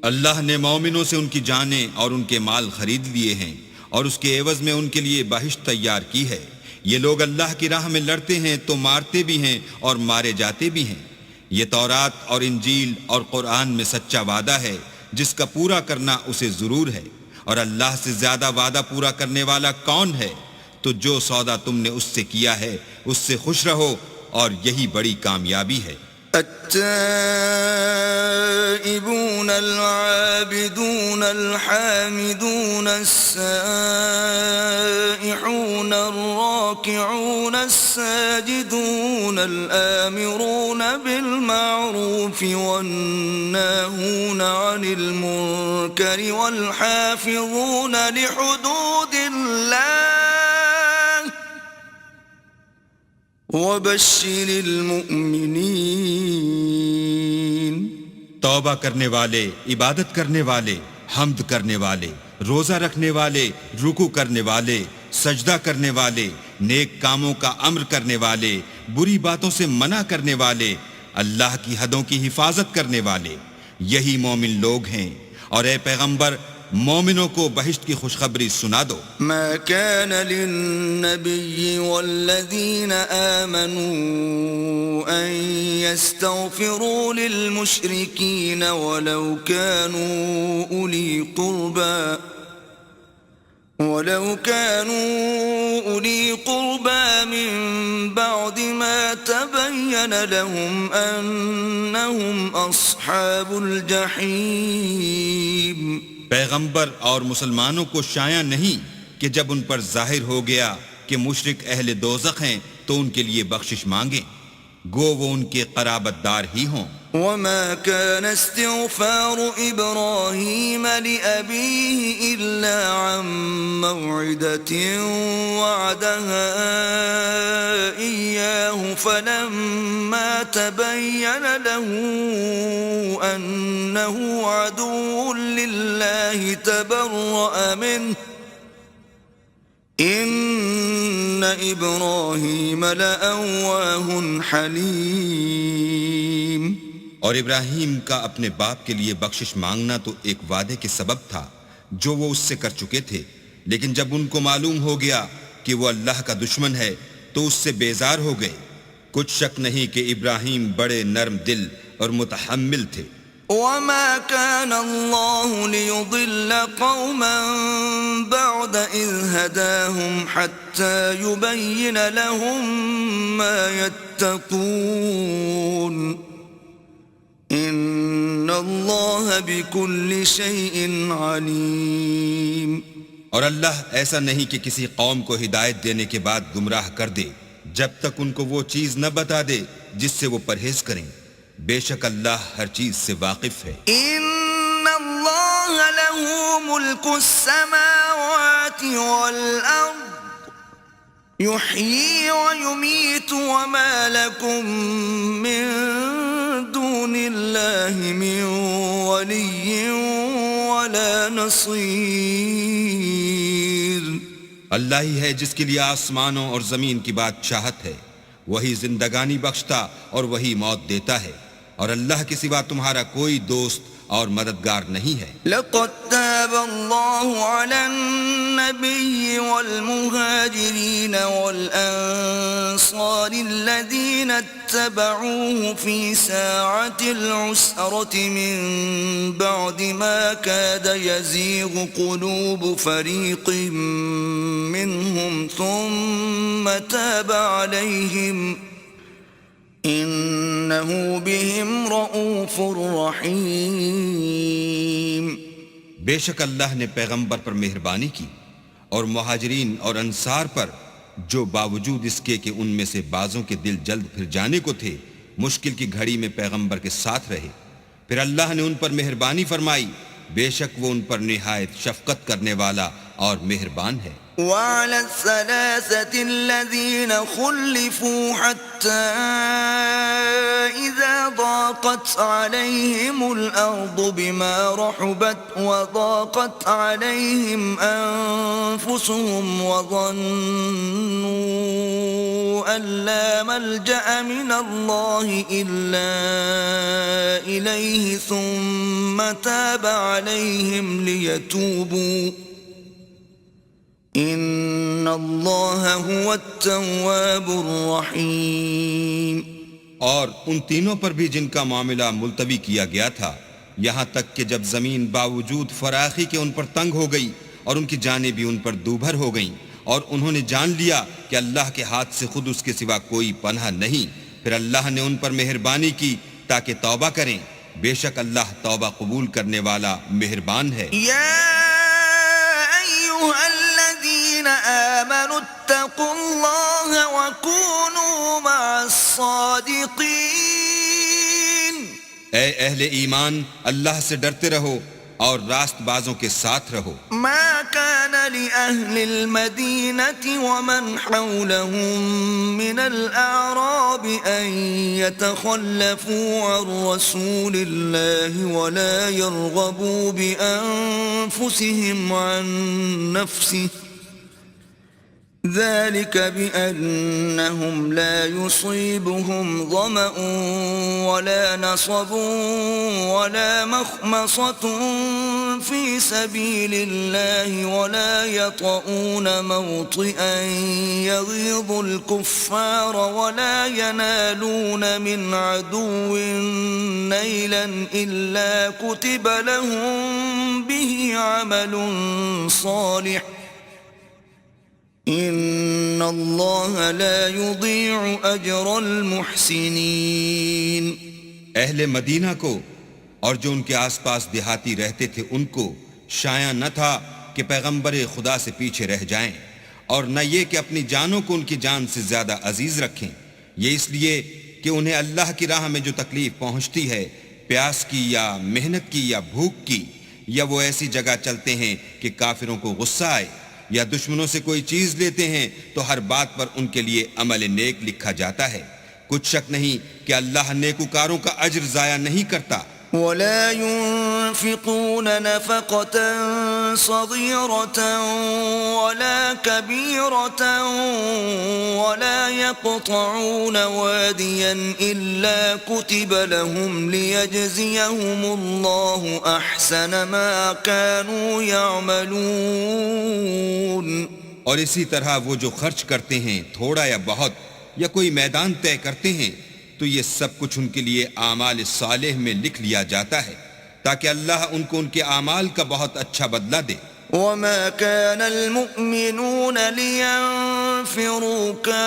اللہ نے مومنوں سے ان کی جانیں اور ان کے مال خرید لیے ہیں اور اس کے عوض میں ان کے لیے بہشت تیار کی ہے. یہ لوگ اللہ کی راہ میں لڑتے ہیں تو مارتے بھی ہیں اور مارے جاتے بھی ہیں. یہ تورات اور انجیل اور قرآن میں سچا وعدہ ہے جس کا پورا کرنا اسے ضرور ہے، اور اللہ سے زیادہ وعدہ پورا کرنے والا کون ہے؟ تو جو سودا تم نے اس سے کیا ہے اس سے خوش رہو، اور یہی بڑی کامیابی ہے. التائبون العابدون الحامدون السائحون الراكعون الساجدون الآمرون بالمعروف والناهون عن المنكر والحافظون لحدود الله وبشر المؤمنین. توبہ کرنے والے، عبادت کرنے والے، حمد کرنے والے، روزہ رکھنے والے، رکوع کرنے والے، سجدہ کرنے والے، نیک کاموں کا امر کرنے والے، بری باتوں سے منع کرنے والے، اللہ کی حدوں کی حفاظت کرنے والے، یہی مومن لوگ ہیں. اور اے پیغمبر مومنوں کو بہشت کی خوشخبری سنا دو. ما كان للنبي والذين آمنوا أن يستغفروا للمشركين ولو كانوا أولي قربى من بعد ما تبين لهم أنهم أصحاب الجحيم. پیغمبر اور مسلمانوں کو شایع نہیں کہ جب ان پر ظاہر ہو گیا کہ مشرک اہل دوزخ ہیں تو ان کے لیے بخشش مانگیں، گو وہ ان کے قرابت دار ہی ہوں. وما كان استغفار إبراهيم لأبيه إلا عن موعدة وعدها إياه فلما تبين له أنه عدو لله تبرأ منه إن إبراهيم لأواه حليم. اور ابراہیم کا اپنے باپ کے لیے بخشش مانگنا تو ایک وعدے کے سبب تھا جو وہ اس سے کر چکے تھے، لیکن جب ان کو معلوم ہو گیا کہ وہ اللہ کا دشمن ہے تو اس سے بیزار ہو گئے. کچھ شک نہیں کہ ابراہیم بڑے نرم دل اور متحمل تھے. وما كان الله ليضل قوما بعد إذ هداهم حتى يبين لهم ما يتقون إن الله بكل شيء عليم. اور اللہ ایسا نہیں کہ کسی قوم کو ہدایت دینے کے بعد گمراہ کر دے جب تک ان کو وہ چیز نہ بتا دے جس سے وہ پرہیز کریں. بے شک اللہ ہر چیز سے واقف ہے. ان اللہ له ملک السماوات والارض يحيي ويميت وما لكم من دون الله من ولي ولا نصير. اللہ ہی ہے جس کے لیے آسمانوں اور زمین کی بادشاہت ہے، وہی زندگانی بخشتا اور وہی موت دیتا ہے، اور اللہ کے سوا تمہارا کوئی دوست اور مددگار نہیں ہے. لقد تاب الله على النبي والمهاجرين والأنصار الذين اتبعوه في ساعة العسرة من بعد ما كاد يزيغ قلوب فريق منهم ثم تاب عليهم إنه بهم رؤوف رحيم. بے شک اللہ نے پیغمبر پر مہربانی کی اور مہاجرین اور انصار پر، جو باوجود اس کے کہ ان میں سے بعضوں کے دل جلد پھر جانے کو تھے مشکل کی گھڑی میں پیغمبر کے ساتھ رہے، پھر اللہ نے ان پر مہربانی فرمائی. بے شک وہ ان پر نہایت شفقت کرنے والا اور مہربان ہے. وعلى الثلاثة الذين خلفوا حتى إذا ضاقت عليهم الأرض بما رحبت وضاقت عليهم أنفسهم وظنوا أن لا ملجأ من الله إلا إليه ثم تاب عليهم ليتوبوا ان اللہ هو التواب الرحیم. اور ان تینوں پر بھی جن کا معاملہ ملتوی کیا گیا تھا، یہاں تک کہ جب زمین باوجود فراخی کے ان پر تنگ ہو گئی اور ان کی جانیں بھی ان پر دوبھر ہو گئیں، اور انہوں نے جان لیا کہ اللہ کے ہاتھ سے خود اس کے سوا کوئی پناہ نہیں، پھر اللہ نے ان پر مہربانی کی تاکہ توبہ کریں. بے شک اللہ توبہ قبول کرنے والا مہربان ہے. آمنوا اتقوا الله وكونوا مع الصادقين. اے اہل ایمان، اللہ سے ڈرتے رہو اور راست بازوں کے ساتھ رہو. ما كان لأهل المدينة ومن حولهم من الأعراب أن يتخلفوا عن رسول الله ولا يرغبوا بأنفسهم عن نفسه ذلك بأنهم لا يصيبهم ظمأ ولا نصب ولا مخمصة في سبيل الله ولا يطؤون موطئا يغيظ الكفار ولا ينالون من عدو نيلا إلا كتب لهم به عمل صالح ان اللہ لا یضیع اجر المحسنین. اہل مدینہ کو اور جو ان کے آس پاس دیہاتی رہتے تھے ان کو شایع نہ تھا کہ پیغمبر خدا سے پیچھے رہ جائیں، اور نہ یہ کہ اپنی جانوں کو ان کی جان سے زیادہ عزیز رکھیں، یہ اس لیے کہ انہیں اللہ کی راہ میں جو تکلیف پہنچتی ہے، پیاس کی یا محنت کی یا بھوک کی، یا وہ ایسی جگہ چلتے ہیں کہ کافروں کو غصہ آئے، یا دشمنوں سے کوئی چیز لیتے ہیں تو ہر بات پر ان کے لیے عمل نیک لکھا جاتا ہے۔ کچھ شک نہیں کہ اللہ نیکوکاروں کا اجر ضائع نہیں کرتا۔ ولا ينفقون نفقة صغيرة ولا كبيرة ولا يقطعون واديا إلا كتب لهم ليجزيهم الله أحسن ما كانوا يعملون۔ اور اسی طرح وہ جو خرچ کرتے ہیں تھوڑا یا بہت یا کوئی میدان طے کرتے ہیں تو یہ سب کچھ ان کے لیے اعمال صالح میں لکھ لیا جاتا ہے تاکہ اللہ ان کو ان کے اعمال کا بہت اچھا بدلہ دے۔ وما كان المؤمنون لينفروا كافة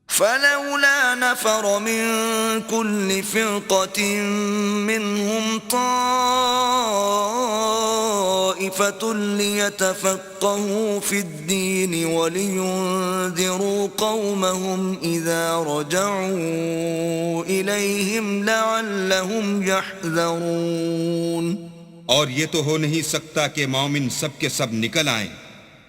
فلولا نفر من كل فرقة منهم طائفة ليتفقهوا في الدين ولينذروا قومهم إذا رجعوا إليهم لعلهم يحذرون۔ اور یہ تو ہو نہیں سکتا کہ مومن سب کے سب نکل آئیں،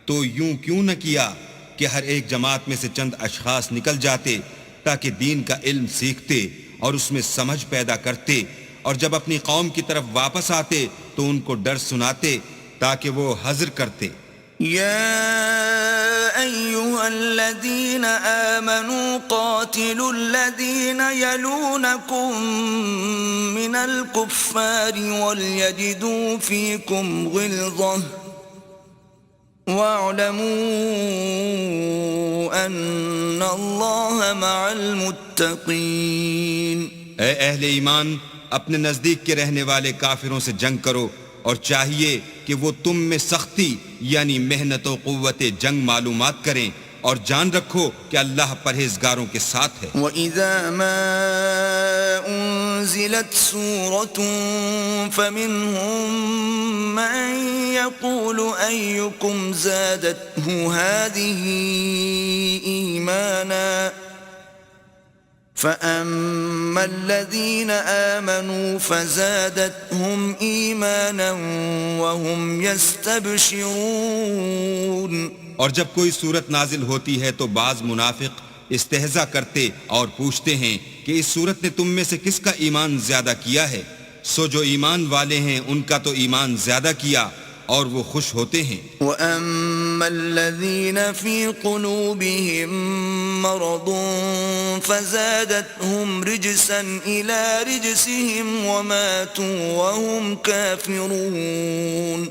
تو یوں کیوں نہ کیا کہ ہر ایک جماعت میں سے چند اشخاص نکل جاتے تاکہ دین کا علم سیکھتے اور اس میں سمجھ پیدا کرتے، اور جب اپنی قوم کی طرف واپس آتے تو ان کو ڈر سناتے تاکہ وہ حذر کرتے۔ يا أيها الذين آمنوا قاتلوا الذين يلونكم من الكفار وليجدوا فيكم غلظة واعلموا أن الله مع المتقين۔ اے اہل ایمان، اپنے نزدیک کے رہنے والے کافروں سے جنگ کرو، اور چاہیے کہ وہ تم میں سختی یعنی محنت و قوت جنگ معلومات کریں، اور جان رکھو کہ اللہ پرہیزگاروں کے ساتھ ہے۔ وَإِذَا مَا أُنزِلَتْ سُورَةٌ فَمِنْهُمْ مَنْ يَقُولُ أَيُّكُمْ زَادَتْهُ هَذِهِ إِيمَانًا فَأَمَّا الَّذِينَ آمَنُوا فَزَادَتْهُمْ إِيمَانًا وَهُمْ يَسْتَبْشِرُونَ۔ اور جب کوئی صورت نازل ہوتی ہے تو بعض منافق استہزاء کرتے اور پوچھتے ہیں کہ اس صورت نے تم میں سے کس کا ایمان زیادہ کیا ہے، سو جو ایمان والے ہیں ان کا تو ایمان زیادہ کیا اور وہ خوش ہوتے ہیں۔ وَأَمَّا الَّذِينَ فِي قُلُوبِهِم مَّرَضٌ فَزَادَتْهُمْ رِجْسًا إِلَى رِجْسِهِمْ وَمَاتُوا وَهُمْ كَافِرُونَ۔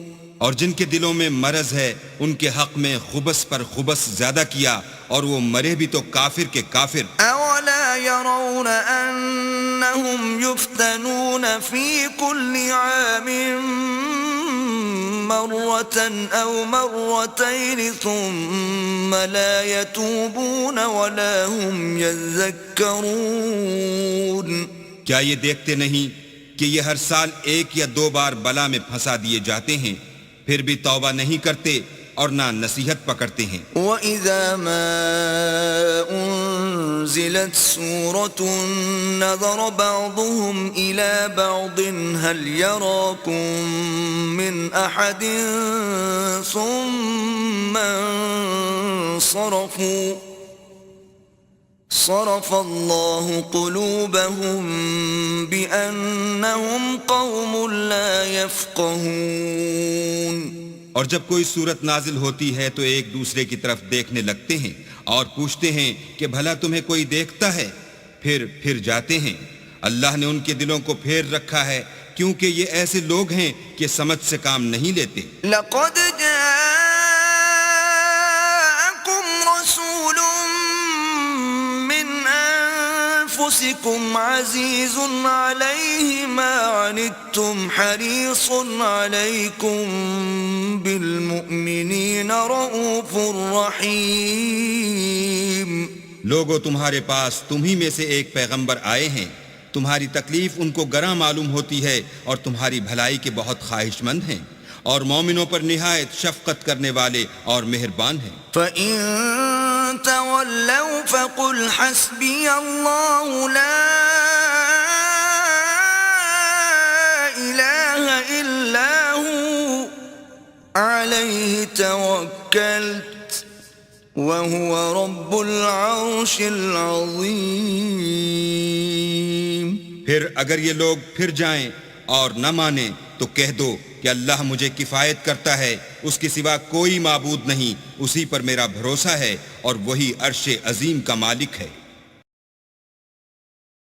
اور جن کے دلوں میں مرض ہے ان کے حق میں خبث پر خبث زیادہ کیا اور وہ مرے بھی تو کافر کے کافر۔ أَوَلَا يَرَوْنَ أَنَّهُمْ يُفْتَنُونَ فِي كُلِّ عَامٍ مرة أو مرتين ثم لا يتوبون ولا هم يذكرون۔ کیا یہ دیکھتے نہیں کہ یہ ہر سال ایک یا دو بار بلا میں پھنسا دیے جاتے ہیں، پھر بھی توبہ نہیں کرتے اور نہ نصیحت پکڑتے ہیں۔ وَإِذَا مَا أُنزِلَتْ سُورَةٌ نَظَرَ بَعْضُهُمْ إِلَى بَعْضٍ هَلْ يَرَاكُمْ مِنْ أَحَدٍ ثُمَّ صَرَفَ اللَّهُ قُلُوبَهُمْ بِأَنَّهُمْ قَوْمٌ لَا يَفْقَهُونَ۔ اور جب کوئی صورت نازل ہوتی ہے تو ایک دوسرے کی طرف دیکھنے لگتے ہیں اور پوچھتے ہیں کہ بھلا تمہیں کوئی دیکھتا ہے، پھر جاتے ہیں۔ اللہ نے ان کے دلوں کو پھیر رکھا ہے کیونکہ یہ ایسے لوگ ہیں کہ سمجھ سے کام نہیں لیتے۔ لَقَدْ جَاءَكُمْ رَسُولٌ مِّنْ أَنفُسِكُمْ عَزِيزٌ عَلَيْهِ مَا عَنِتُّمْ حَرِيصٌ عَلَيْكُمْ بِالْمُؤْمِنِينَ رَءُوفٌ رَحِيمٌ۔ لوگوں، تمہارے پاس تمہی میں سے ایک پیغمبر آئے ہیں، تمہاری تکلیف ان کو گراں معلوم ہوتی ہے اور تمہاری بھلائی کے بہت خواہش مند ہیں، اور مومنوں پر نہایت شفقت کرنے والے اور مہربان ہیں۔ فَإِن تَوَلَّوْا فَقُلْ حَسْبِيَ اللَّهُ لَا إِلَهَ إِلَّا هُوَ عَلَيْهِ تَوَكَّلْتُ وَهُوَ رَبُّ الْعَرْشِ الْعَظِيمِ۔ پھر اگر یہ لوگ پھر جائیں اور نہ مانیں تو کہہ دو کہ اللہ مجھے کفایت کرتا ہے، اس کے سوا کوئی معبود نہیں، اسی پر میرا بھروسہ ہے اور وہی عرش عظیم کا مالک ہے۔